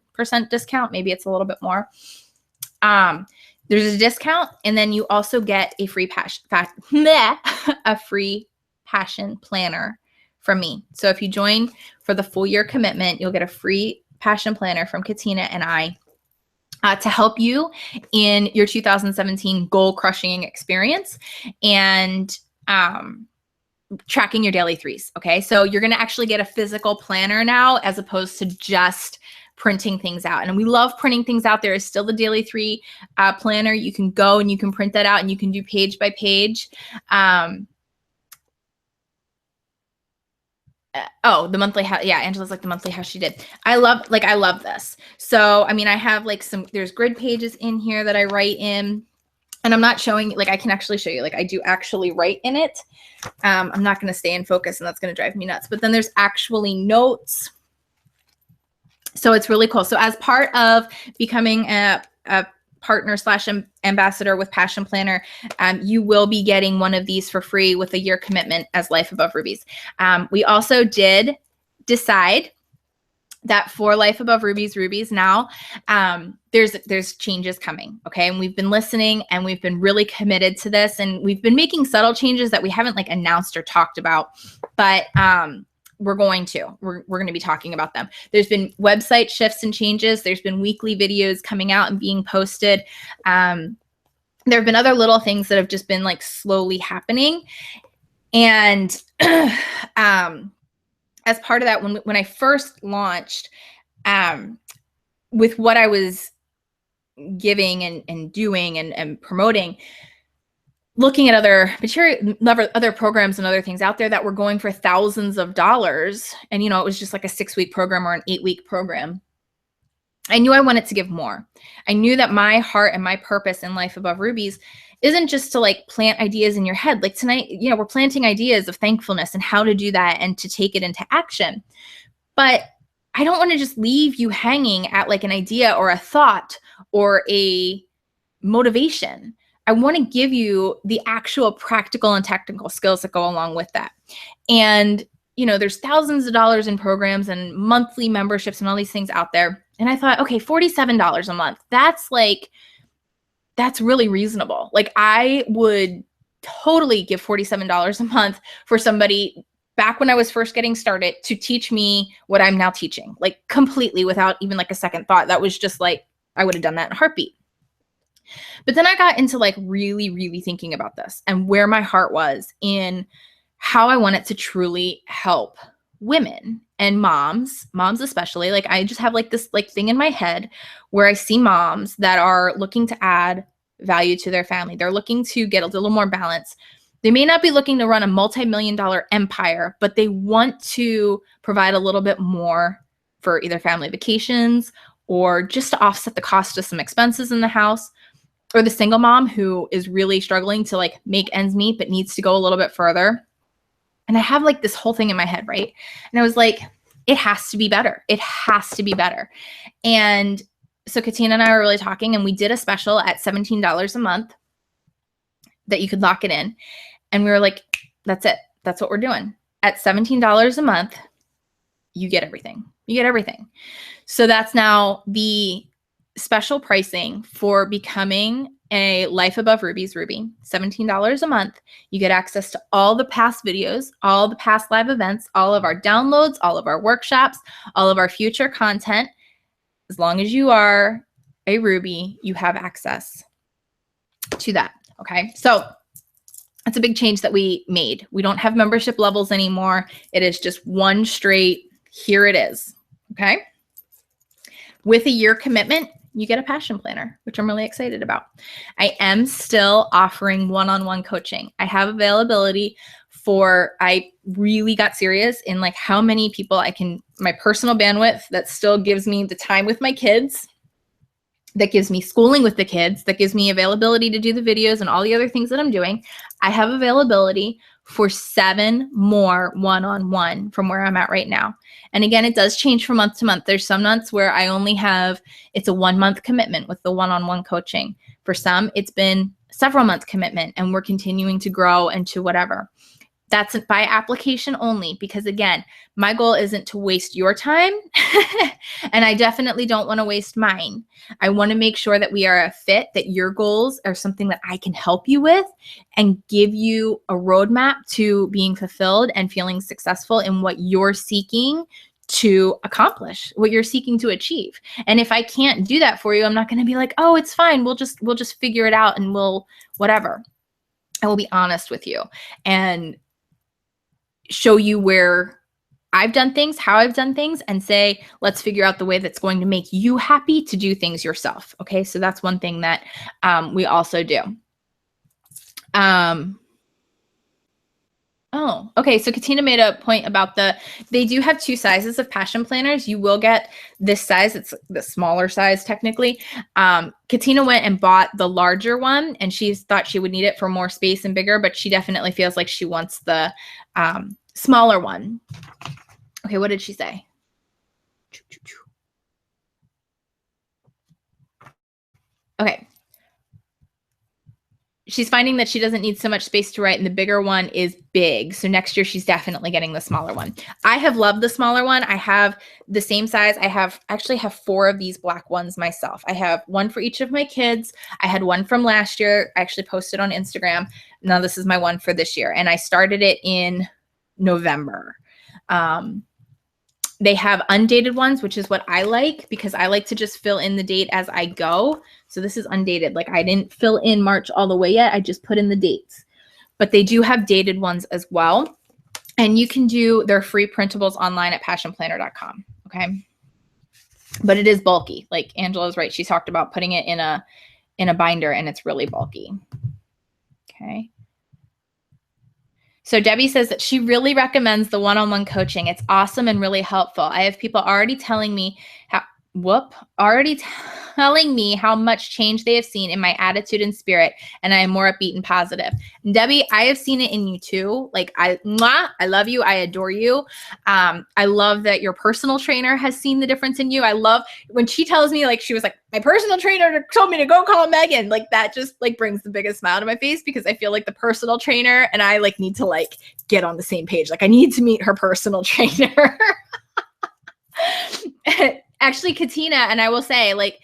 discount. Maybe it's a little bit more. There's a discount. And then you also get a free a free passion planner from me. So if you join for the full year commitment, you'll get a free passion planner from Katina and I, to help you in your 2017 goal crushing experience and tracking your daily threes. Okay. So you're going to actually get a physical planner now as opposed to just printing things out. And we love printing things out. There is still the daily 3 planner. You can go and you can print that out and you can do page by page. Oh, the monthly house. Yeah, Angela's like the monthly house she did. I love this. So, I mean, I have like there's grid pages in here that I write in, and I'm not showing, like I can actually show you, like I do actually write in it. I'm not going to stay in focus and that's going to drive me nuts, but then there's actually notes. So it's really cool. So as part of becoming a partner / ambassador with Passion Planner, you will be getting one of these for free with a year commitment as Life Above Rubies. We also did decide that for Life Above Rubies now, there's changes coming, okay? And we've been listening and we've been really committed to this, and we've been making subtle changes that we haven't like announced or talked about, but we're going to be talking about them. There's been website shifts and changes. There's been weekly videos coming out and being posted. There have been other little things that have just been like slowly happening. And as part of that, when I first launched, with what I was giving and doing and promoting, looking at other material, other programs and other things out there that were going for thousands of dollars. And, you know, it was just like a 6-week program or an 8-week program. I knew I wanted to give more. I knew that my heart and my purpose in Life Above Rubies isn't just to like plant ideas in your head. Like tonight, we're planting ideas of thankfulness and how to do that and to take it into action. But I don't want to just leave you hanging at like an idea or a thought or a motivation. I want to give you the actual practical and technical skills that go along with that. And, there's thousands of dollars in programs and monthly memberships and all these things out there. And I thought, okay, $47 a month. That's really reasonable. Like I would totally give $47 a month for somebody back when I was first getting started to teach me what I'm now teaching, like completely without even like a second thought. That was just like, I would have done that in a heartbeat. But then I got into like really, really thinking about this and where my heart was in how I wanted to truly help women and moms especially. Like I just have like this like thing in my head where I see moms that are looking to add value to their family. They're looking to get a little more balance. They may not be looking to run a multi-million-dollar empire, but they want to provide a little bit more for either family vacations or just to offset the cost of some expenses in the house, or the single mom who is really struggling to like make ends meet but needs to go a little bit further. And I have like this whole thing in my head, right? And I was like, it has to be better. It has to be better. And so Katina and I were really talking, and we did a special at $17 a month that you could lock it in. And we were like, that's it. That's what we're doing. At $17 a month, you get everything. You get everything. So that's now the special pricing for becoming a Life Above Rubies Ruby. $17 a month. You get access to all the past videos, all the past live events, all of our downloads, all of our workshops, all of our future content. As long as you are a Ruby, you have access to that. Okay. So that's a big change that we made. We don't have membership levels anymore. It is just one straight, here it is. Okay. With a year commitment, you get a passion planner, which I'm really excited about. I am still offering one-on-one coaching. I have availability I really got serious in like how many people my personal bandwidth that still gives me the time with my kids, that gives me schooling with the kids, that gives me availability to do the videos and all the other things that I'm doing. I have availability for 7 more one-on-one from where I'm at right now. And again, it does change from month to month. There's some months where I only it's a 1-month commitment with the one-on-one coaching. For some, it's been several month commitment and we're continuing to grow into whatever. That's by application only, because again, my goal isn't to waste your time and I definitely don't want to waste mine. I want to make sure that we are a fit, that your goals are something that I can help you with and give you a roadmap to being fulfilled and feeling successful in what you're seeking to accomplish, what you're seeking to achieve. And if I can't do that for you, I'm not going to be like, oh, it's fine. We'll just figure it out and we'll whatever. I will be honest with you and show you where I've done things, how I've done things, and say, let's figure out the way that's going to make you happy to do things yourself. Okay. So that's one thing that we also do. Oh, okay. So Katina made a point about they do have 2 sizes of passion planners. You will get this size. It's the smaller size technically. Katina went and bought the larger one and she thought she would need it for more space and bigger, but she definitely feels like she wants the smaller one. Okay. What did she say? Okay. She's finding that she doesn't need so much space to write and the bigger one is big. So next year she's definitely getting the smaller one. I have loved the smaller one. I have the same size. I actually have 4 of these black ones myself. I have one for each of my kids. I had one from last year. I actually posted on Instagram. Now this is my one for this year. And I started it in November. They have undated ones, which is what I like because I like to just fill in the date as I go. So this is undated. Like I didn't fill in March all the way yet. I just put in the dates. But they do have dated ones as well. And you can do their free printables online at passionplanner.com. Okay. But it is bulky. Like Angela's right. She talked about putting it in a binder and it's really bulky. Okay. So Debbie says that she really recommends the one-on-one coaching. It's awesome and really helpful. I have people already telling me already telling me how much change they have seen in my attitude and spirit, and I am more upbeat and positive. Debbie, I have seen it in you too. Like I love you. I adore you. I love that your personal trainer has seen the difference in you. I love when she tells me, like, she was like, my personal trainer told me to go call Megan. Like that just like brings the biggest smile to my face, because I feel like the personal trainer and I like need to like get on the same page. Like I need to meet her personal trainer. Actually, Katina, and I will say, like,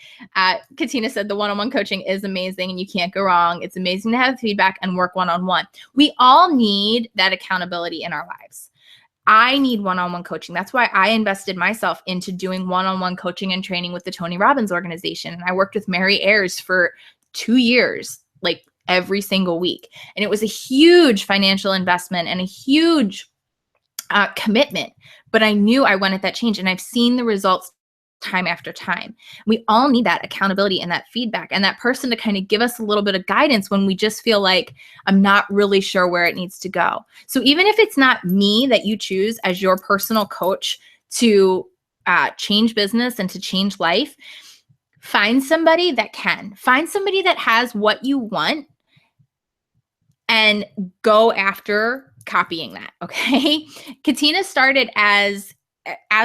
Katina said, the one-on-one coaching is amazing and you can't go wrong. It's amazing to have feedback and work one-on-one. We all need that accountability in our lives. I need one-on-one coaching. That's why I invested myself into doing one-on-one coaching and training with the Tony Robbins organization. And I worked with Mary Ayers for 2 years, like every single week. And it was a huge financial investment and a huge commitment. But I knew I wanted that change, and I've seen the results time after time. We all need that accountability and that feedback and that person to kind of give us a little bit of guidance when we just feel like I'm not really sure where it needs to go. So even if it's not me that you choose as your personal coach to change business and to change life, find somebody that can. Find somebody that has what you want and go after copying that, okay? Katina started as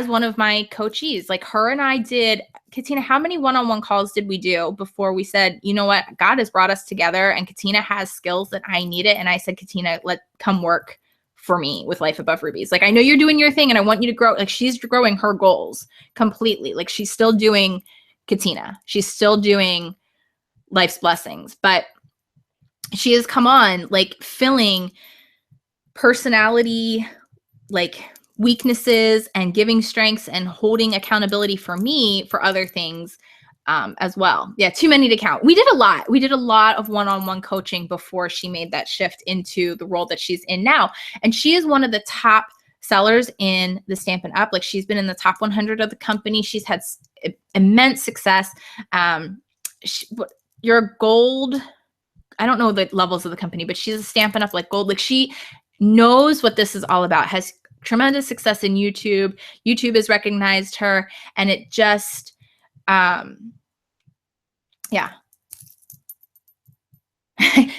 one of my coachees. Like her and I did, Katina, how many one-on-one calls did we do before we said, you know what, God has brought us together and Katina has skills that I need it. And I said, Katina, come work for me with Life Above Rubies. Like, I know you're doing your thing and I want you to grow. Like she's growing her goals completely. Like she's still doing Katina. She's still doing Life's Blessings, but she has come on like filling personality, like weaknesses and giving strengths and holding accountability for me for other things as well. Yeah, too many to count. We did a lot. We did a lot of one-on-one coaching before she made that shift into the role that she's in now. And she is one of the top sellers in the Stampin' Up. Like she's been in the top 100 of the company. She's had immense success. You're gold. I don't know the levels of the company, but she's a Stampin' Up like gold. Like she knows what this is all about, has tremendous success in YouTube. YouTube has recognized her, and it just, yeah.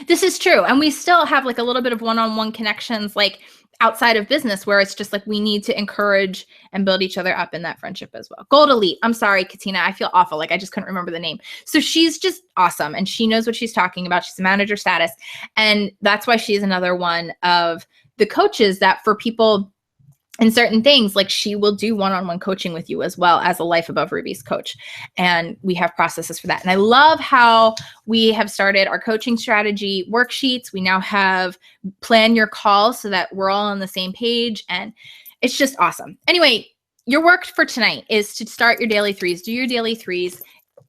This is true. And we still have like a little bit of one-on-one connections, like outside of business, where it's just like we need to encourage and build each other up in that friendship as well. Gold Elite. I'm sorry, Katina. I feel awful. Like I just couldn't remember the name. So she's just awesome. And she knows what she's talking about. She's a manager status. And that's why she's another one of the coaches that for people in certain things, like she will do one-on-one coaching with you as well as a Life Above Rubies coach. And we have processes for that. And I love how we have started our coaching strategy worksheets. We now have plan your calls so that we're all on the same page. And it's just awesome. Anyway, your work for tonight is to start your daily threes. Do your daily threes.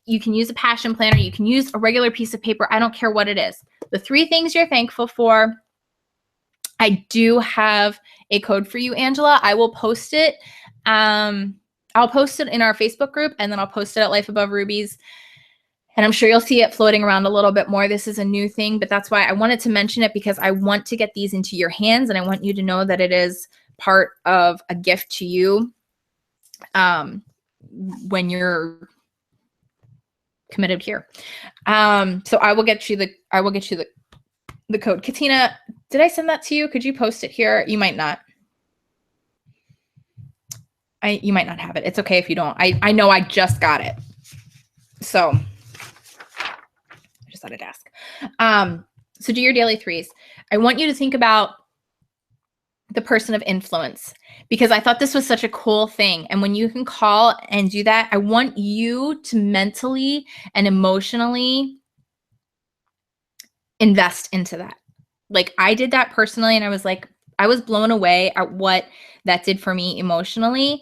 You can use a passion planner. You can use a regular piece of paper. I don't care what it is. The 3 things you're thankful for. I do have a code for you, Angela. I will post it. I'll post it in our Facebook group, and then I'll post it at Life Above Rubies. And I'm sure you'll see it floating around a little bit more. This is a new thing, but that's why I wanted to mention it, because I want to get these into your hands, and I want you to know that it is part of a gift to you when you're committed here. So I will get you the code. Katina, did I send that to you? Could you post it here? You might not. You might not have it. It's okay if you don't. I know I just got it. So I just thought I'd ask. So do your daily threes. I want you to think about the person of influence, because I thought this was such a cool thing. And when you can call and do that, I want you to mentally and emotionally invest into that. Like I did that personally, and I was like, I was blown away at what that did for me emotionally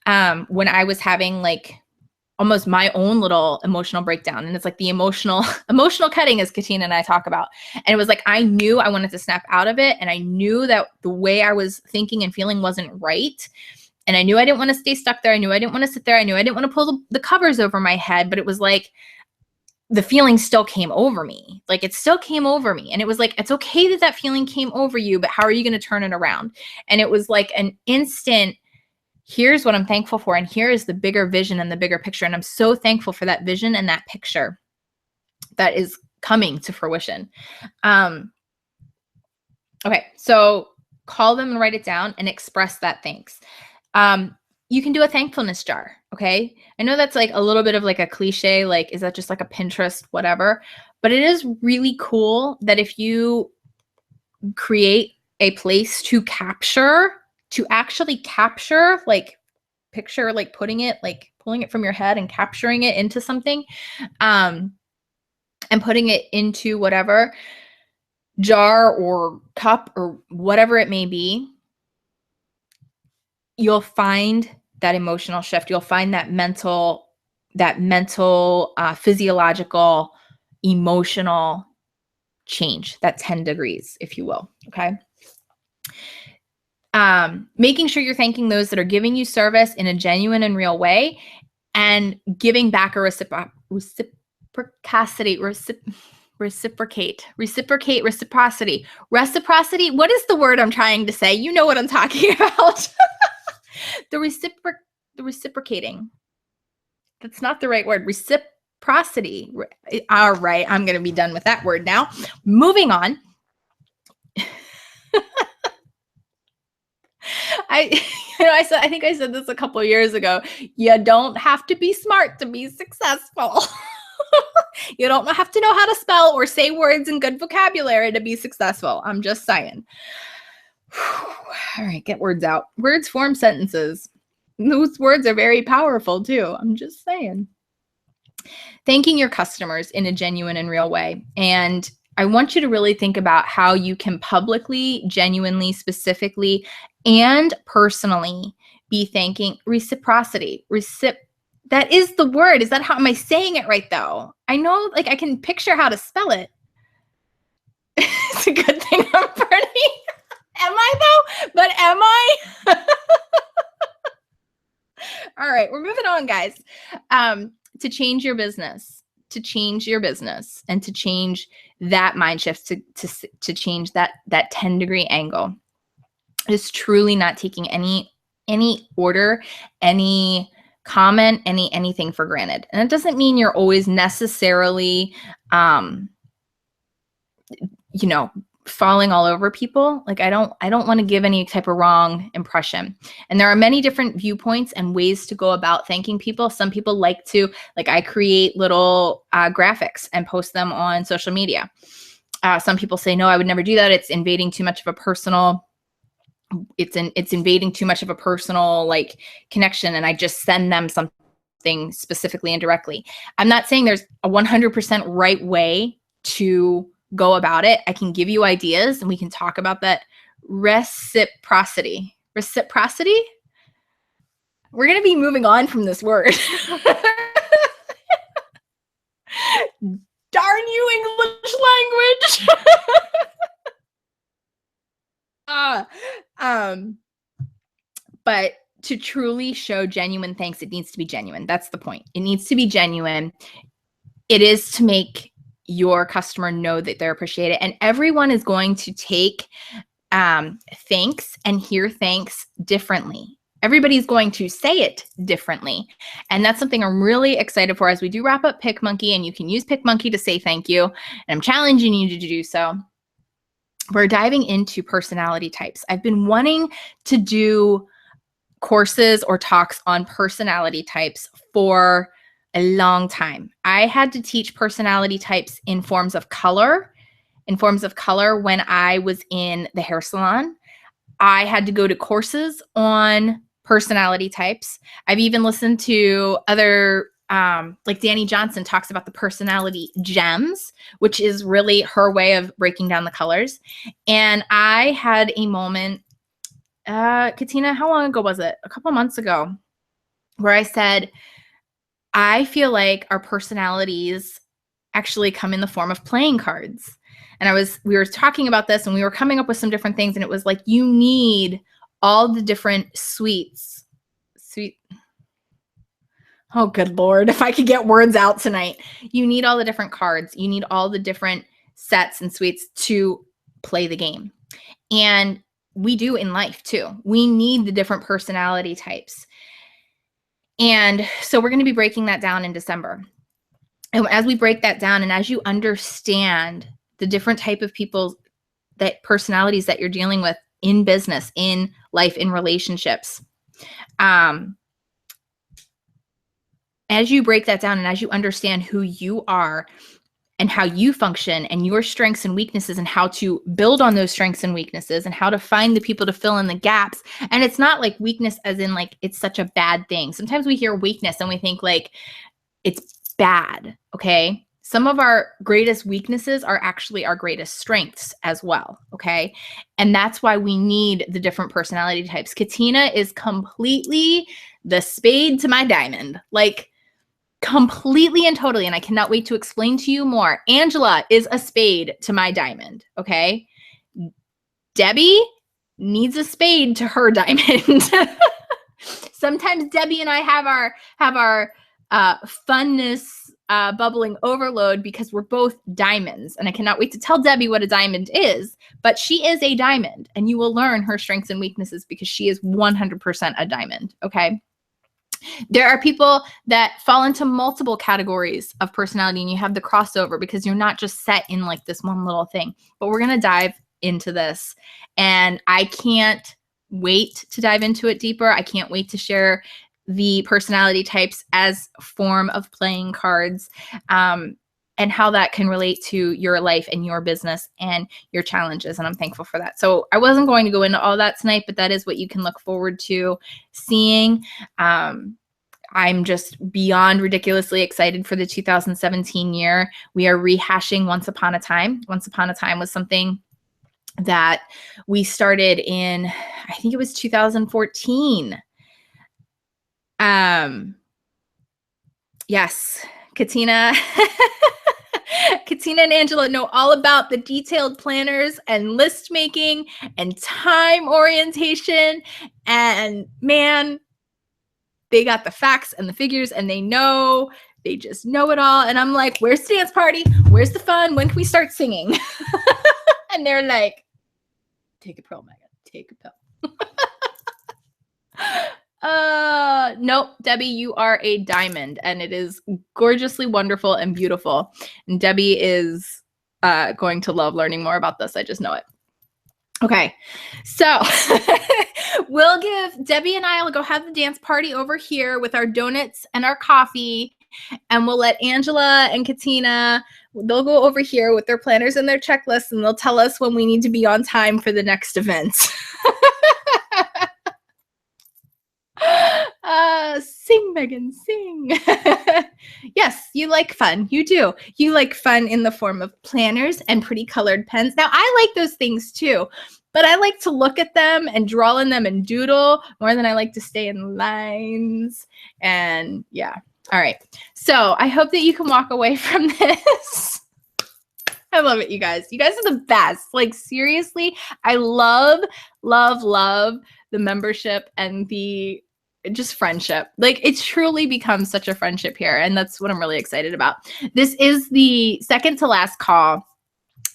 when I was having like almost my own little emotional breakdown. And it's like the emotional cutting, as Katina and I talk about. And it was like, I knew I wanted to snap out of it. And I knew that the way I was thinking and feeling wasn't right. And I knew I didn't want to stay stuck there. I knew I didn't want to sit there. I knew I didn't want to pull the covers over my head, but it was like, the feeling still came over me. Like it still came over me. And it was like, it's okay that feeling came over you, but how are you going to turn it around? And it was like an instant here's what I'm thankful for. And here is the bigger vision and the bigger picture. And I'm so thankful for that vision and that picture that is coming to fruition. Okay, so call them and write it down and express that thanks. You can do a thankfulness jar, okay? I know that's like a little bit of like a cliche, like, is that just like a Pinterest, whatever? But it is really cool that if you create a place to actually capture, like picture, like putting it, like pulling it from your head and capturing it into something, and putting it into whatever jar or cup or whatever it may be, you'll find that emotional shift. You'll find that mental, physiological, emotional change, that 10 degrees, if you will. Okay. Making sure you're thanking those that are giving you service in a genuine and real way, and giving back a reciprocity. Reciprocity. What is the word I'm trying to say? You know what I'm talking about. The reciprocating. That's not the right word. Reciprocity. All right. I'm going to be done with that word now. Moving on. I think I said this a couple of years ago. You don't have to be smart to be successful. You don't have to know how to spell or say words in good vocabulary to be successful. I'm just saying. All right, get words out. Words form sentences. Those words are very powerful too. I'm just saying. Thanking your customers in a genuine and real way. And I want you to really think about how you can publicly, genuinely, specifically, and personally be thanking. Reciprocity. That is the word. Is that how am I saying it right though? I know, like I can picture how to spell it. It's a good thing I'm pretty. Am I though? But am I? All right, we're moving on, guys. To change your business, and to change that mind shift, to change that 10-degree angle, is truly not taking any order, any comment, anything for granted. And it doesn't mean you're always necessarily, falling all over people. Like I don't want to give any type of wrong impression. And there are many different viewpoints and ways to go about thanking people. Some people like to, like I create little graphics and post them on social media. Some people say, no, I would never do that. It's invading too much of a personal like connection. And I just send them something specifically and directly. I'm not saying there's a 100% right way to go about it. I can give you ideas and we can talk about that. Reciprocity. We're going to be moving on from this word. Darn you, English language. But to truly show genuine thanks, it needs to be genuine. That's the point. It needs to be genuine. It is to make your customer know that they're appreciated. And everyone is going to take thanks and hear thanks differently. Everybody's going to say it differently. And that's something I'm really excited for as we do wrap up PicMonkey, and you can use PicMonkey to say thank you. And I'm challenging you to do so. We're diving into personality types. I've been wanting to do courses or talks on personality types for a long time. I had to teach personality types in forms of color when I was in the hair salon. I had to go to courses on personality types. I've even listened to other, like Danny Johnson talks about the personality gems, which is really her way of breaking down the colors. And I had a moment, Katina, how long ago was it? A couple months ago, where I said, I feel like our personalities actually come in the form of playing cards. And we were talking about this and we were coming up with some different things. And it was like, you need all the different oh, good Lord, if I could get words out tonight. You need all the different cards. You need all the different sets and suites to play the game. And we do in life too. We need the different personality types. And so we're going to be breaking that down in December. And as we break that down, and as you understand the different type of people, that personalities that you're dealing with in business, in life, in relationships, as you break that down and as you understand who you are and how you function and your strengths and weaknesses and how to build on those strengths and weaknesses and how to find the people to fill in the gaps. And it's not like weakness as in like it's such a bad thing. Sometimes we hear weakness and we think like it's bad, okay? Some of our greatest weaknesses are actually our greatest strengths as well, okay? And that's why we need the different personality types. Katina is completely the spade to my diamond. Like, completely and totally, and I cannot wait to explain to you more. Angela is a spade to my diamond, okay? Debbie needs a spade to her diamond. Sometimes Debbie and I have our funness bubbling overload because we're both diamonds, and I cannot wait to tell Debbie what a diamond is, but she is a diamond, and you will learn her strengths and weaknesses because she is 100% a diamond, okay? There are people that fall into multiple categories of personality, and you have the crossover because you're not just set in like this one little thing. But we're going to dive into this, and I can't wait to dive into it deeper. I can't wait to share the personality types as a form of playing cards, and how that can relate to your life and your business and your challenges. And I'm thankful for that. So I wasn't going to go into all that tonight, but that is what you can look forward to seeing. I'm just beyond ridiculously excited for the 2017 year. We are rehashing Once Upon a Time. Once Upon a Time was something that we started in, I think it was 2014. Yes, Katina. Katina and Angela know all about the detailed planners and list making and time orientation. And man, they got the facts and the figures, and they just know it all. And I'm like, where's the dance party? Where's the fun? When can we start singing? And they're like, take a pill, Megan, take a pill. Nope, Debbie, you are a diamond, and it is gorgeously wonderful and beautiful. And Debbie is going to love learning more about this. I just know it. Okay, so we'll give Debbie and I will go have the dance party over here with our donuts and our coffee, and we'll let Angela and Katina, they'll go over here with their planners and their checklists, and they'll tell us when we need to be on time for the next event. Sing, Megan, sing. Yes, you like fun. You do. You like fun in the form of planners and pretty colored pens. Now, I like those things too, but I like to look at them and draw in them and doodle more than I like to stay in lines. And yeah. All right. So I hope that you can walk away from this. I love it, you guys. You guys are the best. Like, seriously, I love, love, love the membership and the just friendship. Like, it's truly become such a friendship here, and that's what I'm really excited about. This is the second to last call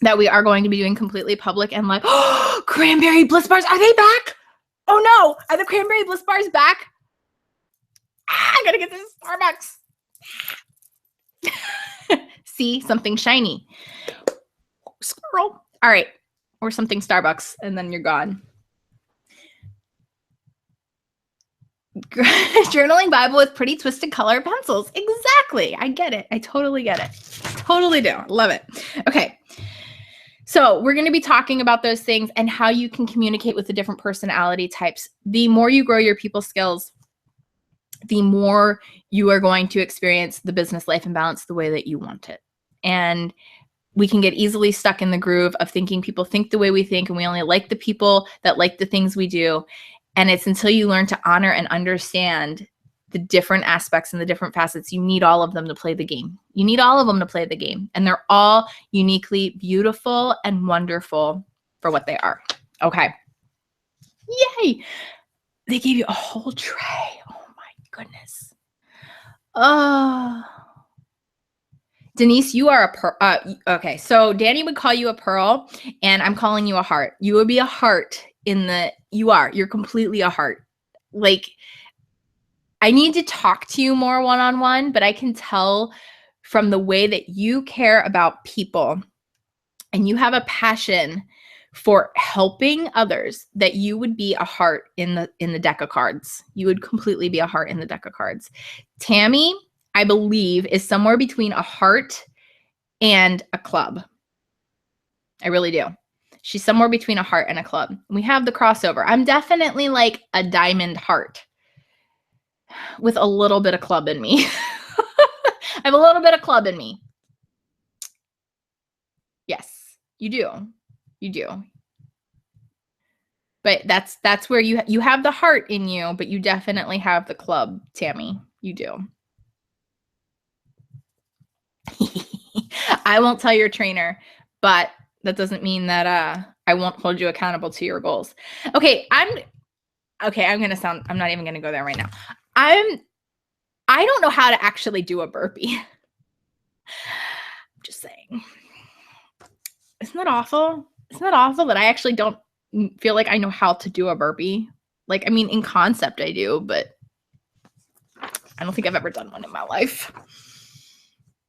that we are going to be doing completely public and like, oh, cranberry bliss bars, are they back? Oh no, are the cranberry bliss bars back? I gotta get this Starbucks. See, something shiny. Squirrel. All right, or something Starbucks, and then you're gone. Journaling Bible with pretty twisted color pencils. Exactly. I get it. I totally get it. Totally do. Love it. Okay. So we're going to be talking about those things and how you can communicate with the different personality types. The more you grow your people skills, the more you are going to experience the business life and balance the way that you want it. And we can get easily stuck in the groove of thinking people think the way we think, and we only like the people that like the things we do. And it's until you learn to honor and understand the different aspects and the different facets, you need all of them to play the game. You need all of them to play the game. And they're all uniquely beautiful and wonderful for what they are. Okay. Yay. They gave you a whole tray. Oh my goodness. Oh. Denise, you are a pearl. Okay, so Danny would call you a pearl, and I'm calling you a heart. You would be a heart you're completely a heart. Like, I need to talk to you more one-on-one, but I can tell from the way that you care about people and you have a passion for helping others that you would be a heart in the deck of cards. You would completely be a heart in the deck of cards. Tammy, I believe, is somewhere between a heart and a club. I really do. She's somewhere between a heart and a club. We have the crossover. I'm definitely like a diamond heart with a little bit of club in me. I have a little bit of club in me. Yes, you do. You do. But that's where you have the heart in you, but you definitely have the club, Tammy. You do. I won't tell your trainer, but that doesn't mean that I won't hold you accountable to your goals. Okay, I'm not even gonna go there right now. I don't know how to actually do a burpee. I'm just saying. Isn't that awful? Isn't that awful that I actually don't feel like I know how to do a burpee? Like, I mean, in concept I do, but I don't think I've ever done one in my life.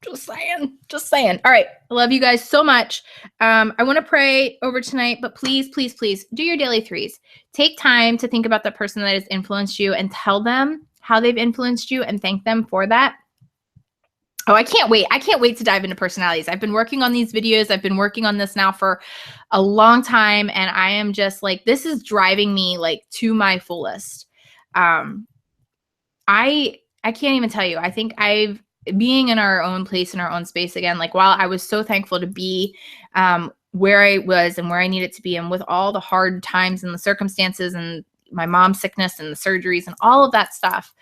Just saying. All right. I love you guys so much. I want to pray over tonight, but please, please, please do your daily threes. Take time to think about the person that has influenced you and tell them how they've influenced you and thank them for that. Oh, I can't wait. I can't wait to dive into personalities. I've been working on these videos. I've been working on this now for a long time. And I am just like, this is driving me like to my fullest. I can't even tell you. I think being in our own place, in our own space again, like while I was so thankful to be where I was and where I needed to be, and with all the hard times and the circumstances and my mom's sickness and the surgeries and all of that stuff,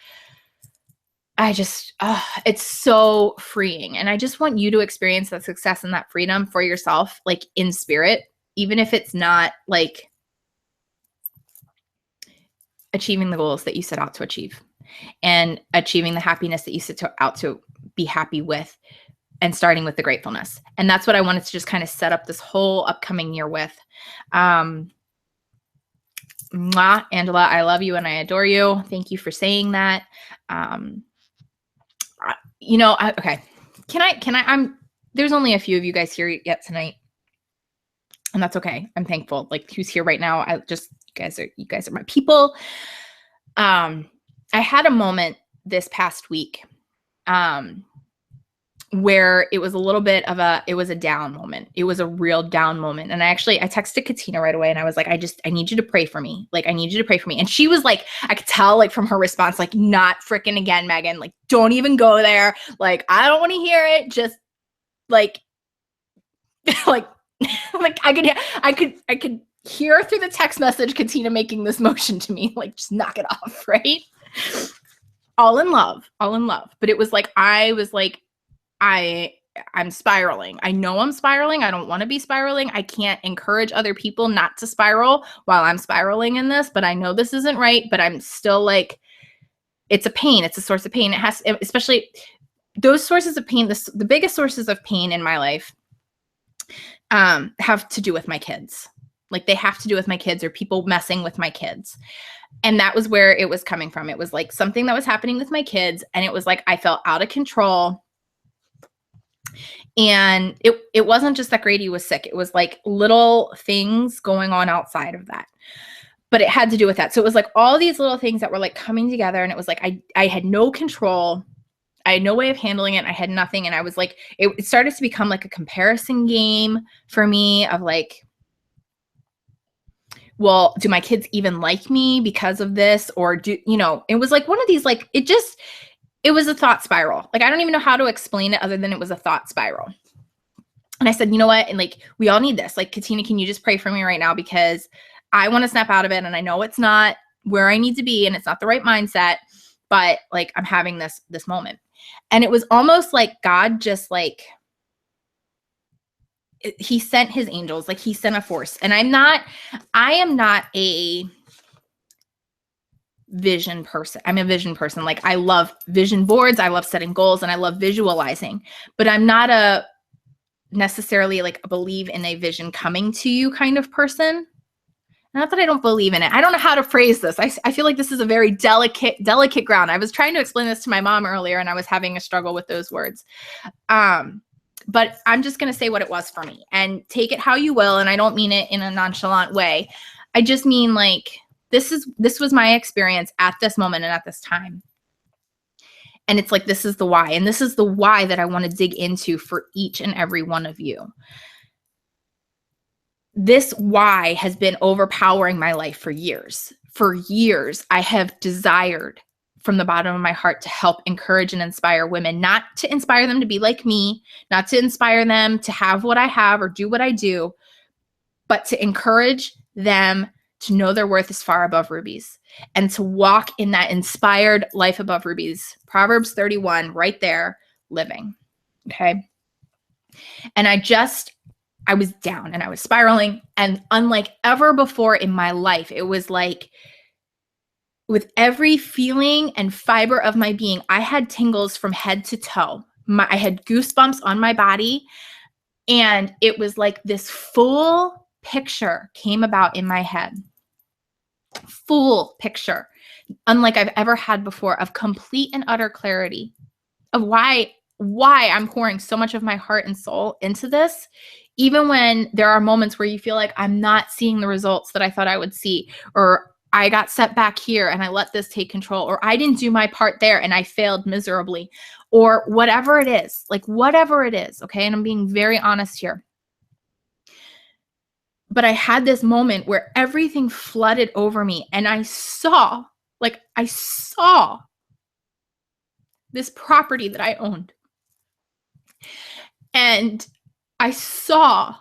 it's so freeing. And I just want you to experience that success and that freedom for yourself, like in spirit, even if it's not like achieving the goals that you set out to achieve and achieving the happiness that you set out to be happy with, and starting with the gratefulness. And that's what I wanted to just kind of set up this whole upcoming year with. Mwah, Angela, I love you and I adore you. Thank you for saying that. Okay. There's only a few of you guys here yet tonight, and that's okay. I'm thankful. Like, who's here right now? You guys are my people. I had a moment this past week, where it was a little bit of it was a down moment. It was a real down moment. And I texted Katina right away and I was like, I need you to pray for me. Like, I need you to pray for me. And she was like, I could tell like from her response, like, not freaking again, Megan, like, don't even go there. Like, I don't want to hear it. Just like, like, like I could hear through the text message, Katina making this motion to me, like, just knock it off. Right. All in love. But it was like, I'm spiraling. I know I'm spiraling. I don't want to be spiraling. I can't encourage other people not to spiral while I'm spiraling in this, but I know this isn't right, but I'm still like, it's a pain. It's a source of pain. It has, especially those sources of pain, the biggest sources of pain in my life have to do with my kids. Like, they have to do with my kids or people messing with my kids. And that was where it was coming from. It was like something that was happening with my kids. And it was like, I felt out of control. And it wasn't just that Grady was sick. It was like little things going on outside of that. But it had to do with that. So it was like all these little things that were like coming together. And it was like, I had no control. I had no way of handling it. I had nothing. And I was like, it started to become like a comparison game for me of like, well, do my kids even like me because of this? Or it was like one of these, like, it was a thought spiral. Like, I don't even know how to explain it other than it was a thought spiral. And I said, you know what? And like, we all need this. Like, Katina, can you just pray for me right now? Because I want to snap out of it. And I know it's not where I need to be and it's not the right mindset, but like, I'm having this moment. And it was almost like God just like, he sent his angels, like he sent a force. And I am not a vision person. I'm a vision person. Like, I love vision boards. I love setting goals and I love visualizing, but I'm not necessarily like a believe in a vision coming to you kind of person. Not that I don't believe in it. I don't know how to phrase this. I feel like this is a very delicate ground. I was trying to explain this to my mom earlier, and I was having a struggle with those words. But I'm just going to say what it was for me, and take it how you will. And I don't mean it in a nonchalant way. I just mean like, this was my experience at this moment and at this time. And it's like, this is the why. And this is the why that I want to dig into for each and every one of you. This why has been overpowering my life for years. For years, I have desired from the bottom of my heart to help encourage and inspire women, not to inspire them to be like me, not to inspire them to have what I have or do what I do, but to encourage them to know their worth is far above rubies and to walk in that inspired life above rubies. Proverbs 31, right there, living. Okay. And I was down and I was spiraling. And unlike ever before in my life, it was like with every feeling and fiber of my being, I had tingles from head to toe. I had goosebumps on my body. And it was like this full picture came about in my head. Full picture, unlike I've ever had before, of complete and utter clarity of why I'm pouring so much of my heart and soul into this, even when there are moments where you feel like I'm not seeing the results that I thought I would see, or I got set back here and I let this take control, or I didn't do my part there and I failed miserably, or whatever it is, like whatever it is. Okay. And I'm being very honest here. But I had this moment where everything flooded over me and I saw this property that I owned. And I saw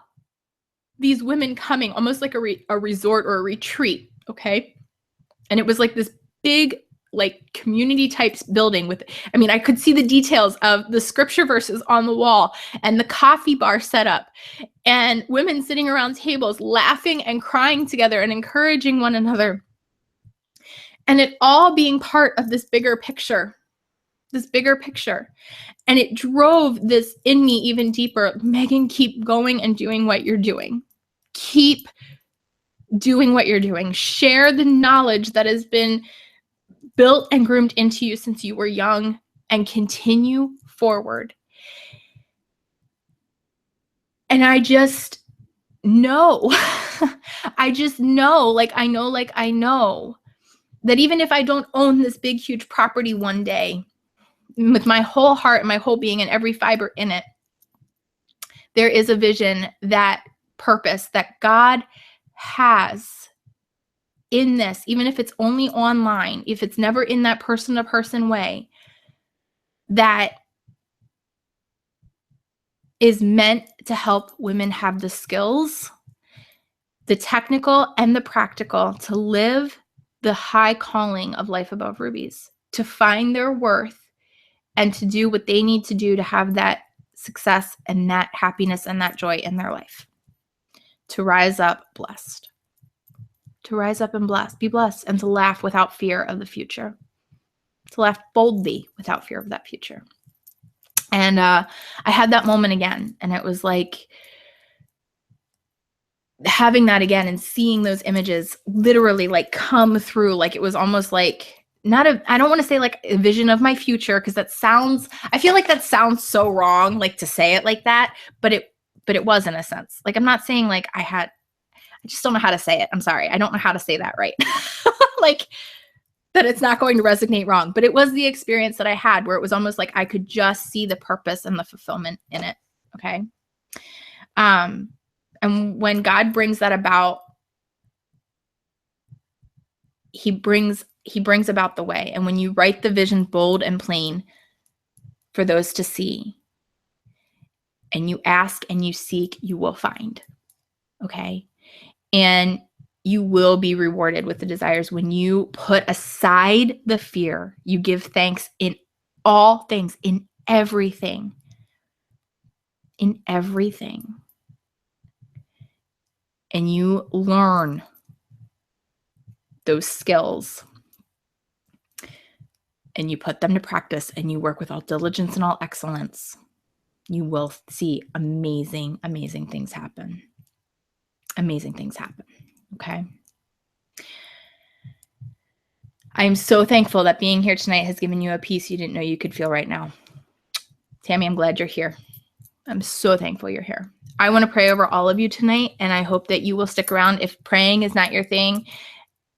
these women coming almost like a resort or a retreat, okay? And it was like this big, like community type building with, I mean, I could see the details of the scripture verses on the wall and the coffee bar set up and women sitting around tables laughing and crying together and encouraging one another. And it all being part of this bigger picture. And it drove this in me even deeper. Megan, keep going and doing what you're doing. Keep doing what you're doing. Share the knowledge that has been built and groomed into you since you were young and continue forward. And I just know, I know that even if I don't own this big, huge property one day, with my whole heart and my whole being and every fiber in it, there is a vision, that purpose that God has in this, even if it's only online, if it's never in that person-to-person way, that is meant to help women have the skills, the technical and the practical, to live the high calling of life above rubies, to find their worth and to do what they need to do to have that success and that happiness and that joy in their life. To rise up blessed. To rise up and be blessed, and to laugh without fear of the future. To laugh boldly without fear of that future. And I had that moment again, and it was like having that again and seeing those images literally like come through, like it was almost like I don't want to say like a vision of my future, because I feel like that sounds so wrong, like to say it like that, but it was in a sense. Like, I'm not saying like I just don't know how to say it. I'm sorry. I don't know how to say that right. Like, that it's not going to resonate wrong, but it was the experience that I had where it was almost like I could just see the purpose and the fulfillment in it. Okay. And when God brings that about, he brings about the way. And when you write the vision bold and plain for those to see, and you ask and you seek, you will find. Okay. And you will be rewarded with the desires when you put aside the fear. You give thanks in all things, in everything. In everything. And you learn those skills. And you put them to practice, and you work with all diligence and all excellence. You will see amazing, amazing things happen. Amazing things happen. Okay. I'm so thankful that being here tonight has given you a peace you didn't know you could feel right now. Tammy, I'm glad you're here. I'm so thankful you're here. I want to pray over all of you tonight, and I hope that you will stick around. If praying is not your thing,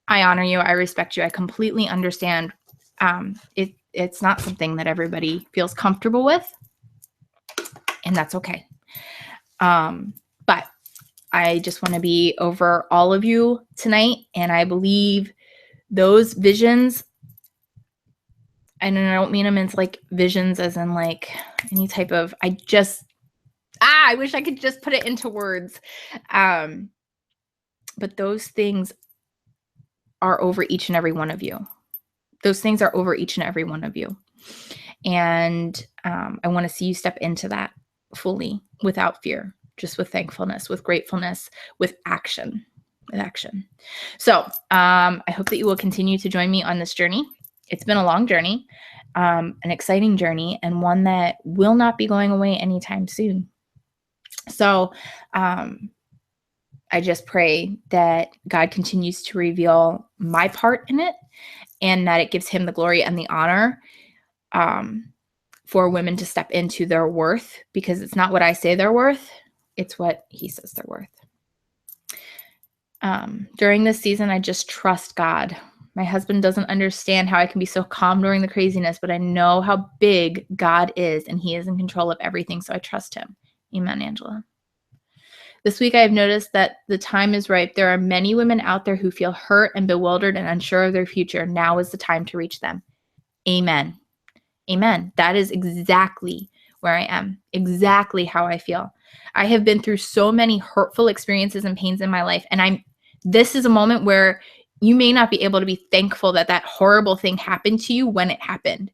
I honor you. I respect you. I completely understand. It's not something that everybody feels comfortable with, and that's okay. But I just want to be over all of you tonight, and I believe those visions, and I don't mean them as like visions as in like any type of, I wish I could just put it into words. But those things are over each and every one of you. Those things are over each and every one of you. And I want to see you step into that fully, without fear, just with thankfulness, with gratefulness, with action. So I hope that you will continue to join me on this journey. It's been a long journey, an exciting journey, and one that will not be going away anytime soon. So I just pray that God continues to reveal my part in it, and that it gives him the glory and the honor for women to step into their worth, because it's not what I say they're worth, it's what he says they're worth. During this season, I just trust God. My husband doesn't understand how I can be so calm during the craziness, but I know how big God is, and he is in control of everything, so I trust him. Amen, Angela. This week, I have noticed that the time is ripe. There are many women out there who feel hurt and bewildered and unsure of their future. Now is the time to reach them. Amen. Amen. That is exactly where I am, exactly how I feel. I have been through so many hurtful experiences and pains in my life, and this is a moment where you may not be able to be thankful that that horrible thing happened to you when it happened.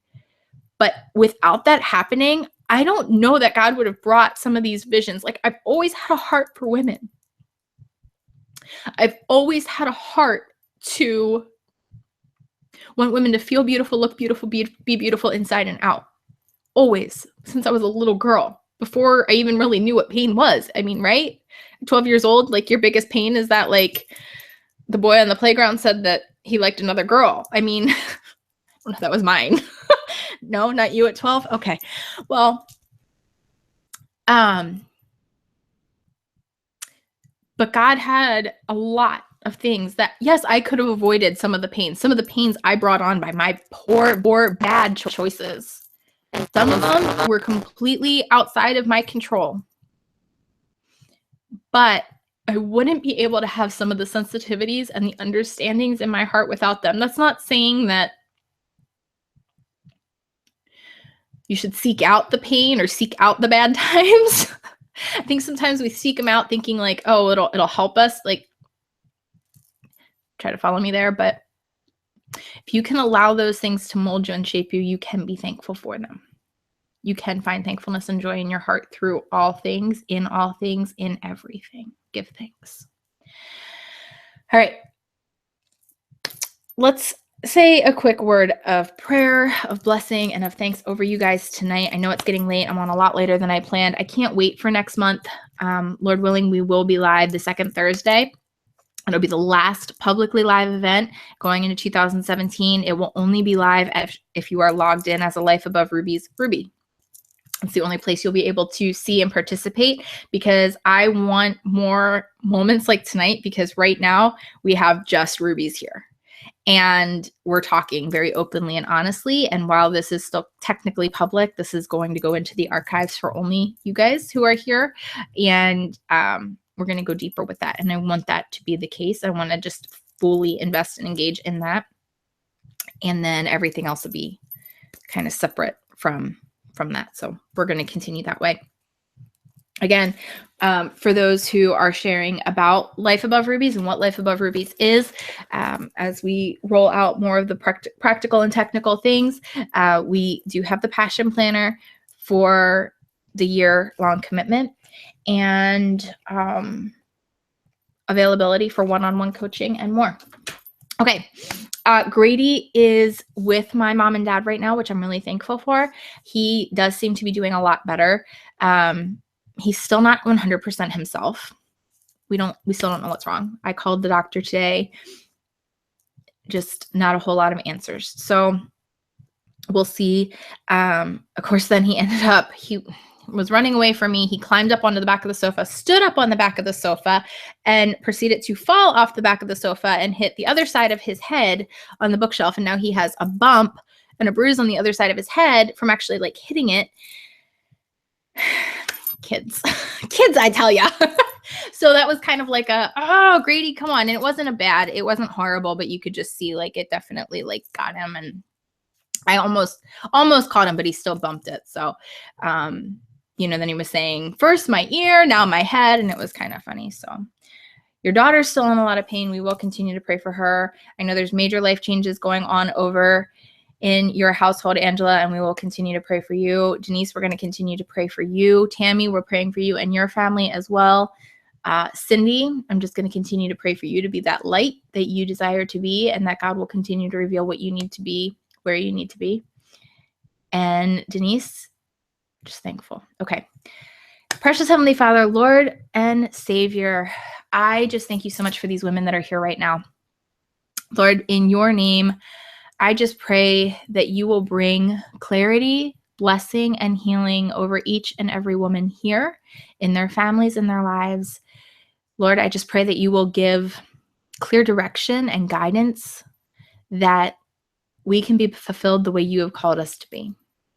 But without that happening, I don't know that God would have brought some of these visions. Like, I've always had a heart for women. I've always had a heart to want women to feel beautiful, look beautiful, be beautiful inside and out. Always, since I was a little girl, before I even really knew what pain was. I mean, right? 12 years old, like, your biggest pain is that, like, the boy on the playground said that he liked another girl. I mean, I don't know if that was mine. No, not you at 12? Okay. Well, but God had a lot of things that, yes, I could have avoided some of the pains I brought on by my poor, bad choices. And some of them were completely outside of my control. But I wouldn't be able to have some of the sensitivities and the understandings in my heart without them. That's not saying that you should seek out the pain or seek out the bad times. I think sometimes we seek them out thinking like, oh, it'll help us. Like, try to follow me there. But if you can allow those things to mold you and shape you, you can be thankful for them. You can find thankfulness and joy in your heart through all things, in everything. Give thanks. All right. Let's say a quick word of prayer, of blessing, and of thanks over you guys tonight. I know it's getting late. I'm on a lot later than I planned. I can't wait for next month. Lord willing, we will be live the second Thursday. It'll be the last publicly live event going into 2017. It will only be live if you are logged in as a Life Above Ruby's Ruby. It's the only place you'll be able to see and participate, because I want more moments like tonight, because right now we have just rubies here. And we're talking very openly and honestly. And while this is still technically public, this is going to go into the archives for only you guys who are here. And we're going to go deeper with that. And I want that to be the case. I want to just fully invest and engage in that. And then everything else will be kind of separate from that. So we're going to continue that way. Again, for those who are sharing about Life Above Rubies and what Life Above Rubies is, as we roll out more of the practical and technical things, we do have the Passion Planner for the year-long commitment, and availability for one-on-one coaching and more. Okay. Grady is with my mom and dad right now, which I'm really thankful for. He does seem to be doing a lot better. He's still not 100% himself. We still don't know what's wrong. I called the doctor today just not a whole lot of answers. So we'll see. Of course, then he was running away from me. He climbed up onto the back of the sofa, stood up on the back of the sofa, and proceeded to fall off the back of the sofa and hit the other side of his head on the bookshelf. And now he has a bump and a bruise on the other side of his head from actually like hitting it. Kids, I tell ya. So that was kind of like oh, Grady, come on. And it wasn't horrible, but you could just see like it definitely like got him. And I almost caught him, but he still bumped it. So, then he was saying first my ear, now my head. And it was kind of funny. So your daughter's still in a lot of pain. We will continue to pray for her. I know there's major life changes going on over in your household, Angela, and we will continue to pray for you. Denise, we're going to continue to pray for you. Tammy, we're praying for you and your family as well. Cindy, I'm just going to continue to pray for you to be that light that you desire to be, and that God will continue to reveal what you need to be, where you need to be. And Denise, just thankful. Okay. Precious Heavenly Father, Lord and Savior, I just thank you so much for these women that are here right now. Lord, in your name, I just pray that you will bring clarity, blessing, and healing over each and every woman here in their families and their lives. Lord, I just pray that you will give clear direction and guidance, that we can be fulfilled the way you have called us to be,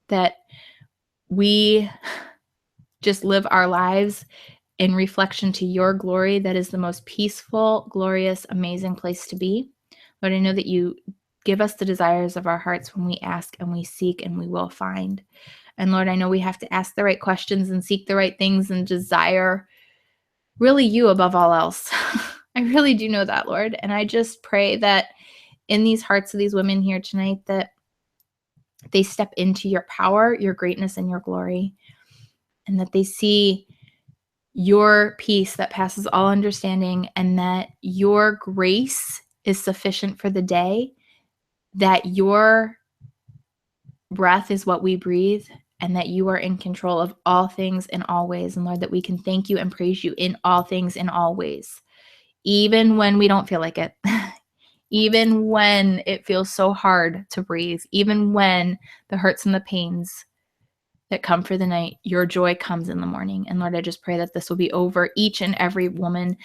that we just live our lives in reflection to your glory. That is the most peaceful, glorious, amazing place to be. Lord, I know that you give us the desires of our hearts when we ask and we seek, and we will find. And Lord, I know we have to ask the right questions and seek the right things and desire really you above all else. I really do know that, Lord. And I just pray that in these hearts of these women here tonight, that they step into your power, your greatness, and your glory, and that they see your peace that passes all understanding, and that your grace is sufficient for the day, that your breath is what we breathe, and that you are in control of all things in all ways. And Lord, that we can thank you and praise you in all things in all ways, even when we don't feel like it, even when it feels so hard to breathe, even when the hurts and the pains that come for the night, your joy comes in the morning. And Lord, I just pray that this will be over each and every woman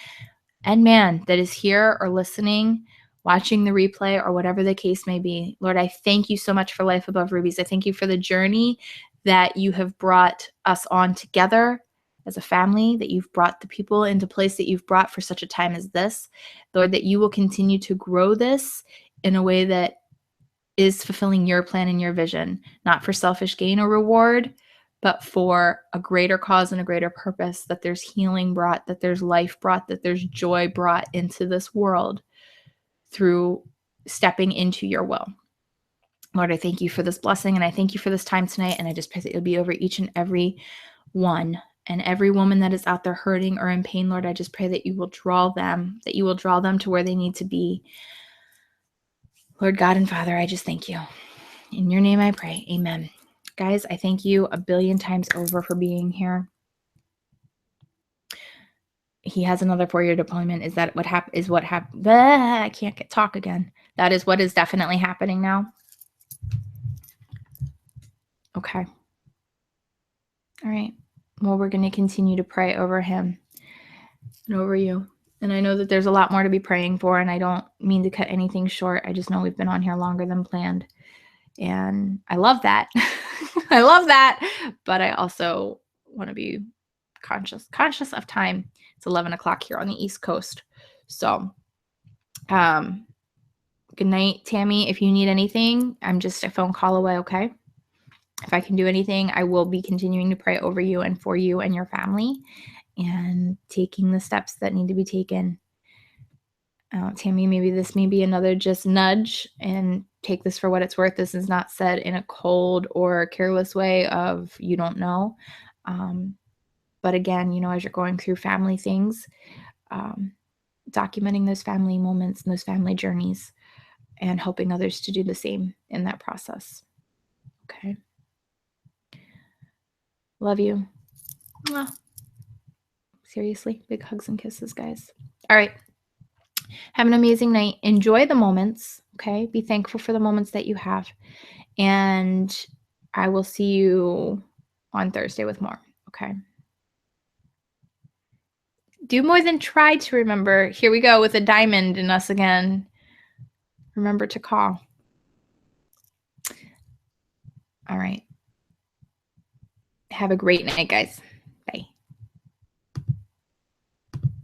and man that is here or listening, watching the replay, or whatever the case may be. Lord, I thank you so much for Life Above Rubies. I thank you for the journey that you have brought us on together as a family, that you've brought the people into place that you've brought for such a time as this. Lord, that you will continue to grow this in a way that is fulfilling your plan and your vision, not for selfish gain or reward, but for a greater cause and a greater purpose, that there's healing brought, that there's life brought, that there's joy brought into this world through stepping into your will. Lord, I thank you for this blessing, and I thank you for this time tonight, and I just pray that it'll be over each and every one, and every woman that is out there hurting or in pain. Lord, I just pray that you will draw them, to where they need to be. Lord God and Father, I just thank you. In your name I pray, amen. Guys, I thank you a billion times over for being here. He has another 4-year deployment. Is that what happened? I can't talk again. That is what is definitely happening now. Okay. All right. Well, we're going to continue to pray over him and over you. And I know that there's a lot more to be praying for, and I don't mean to cut anything short. I just know we've been on here longer than planned. And I love that. I love that. But I also want to be conscious of time. It's 11 o'clock here on the East Coast. So, good night, Tammy. If you need anything, I'm just a phone call away, okay? If I can do anything, I will be continuing to pray over you and for you and your family, and taking the steps that need to be taken. Tammy, maybe this may be another just nudge, and take this for what it's worth. This is not said in a cold or careless way of you don't know. But again, as you're going through family things, documenting those family moments and those family journeys, and helping others to do the same in that process. Okay. Love you. Mwah. Seriously, big hugs and kisses, guys. All right. Have an amazing night. Enjoy the moments. Okay. Be thankful for the moments that you have. And I will see you on Thursday with more. Okay. Do more than try to remember. Here we go with a diamond in us again. Remember to call. All right. Have a great night, guys.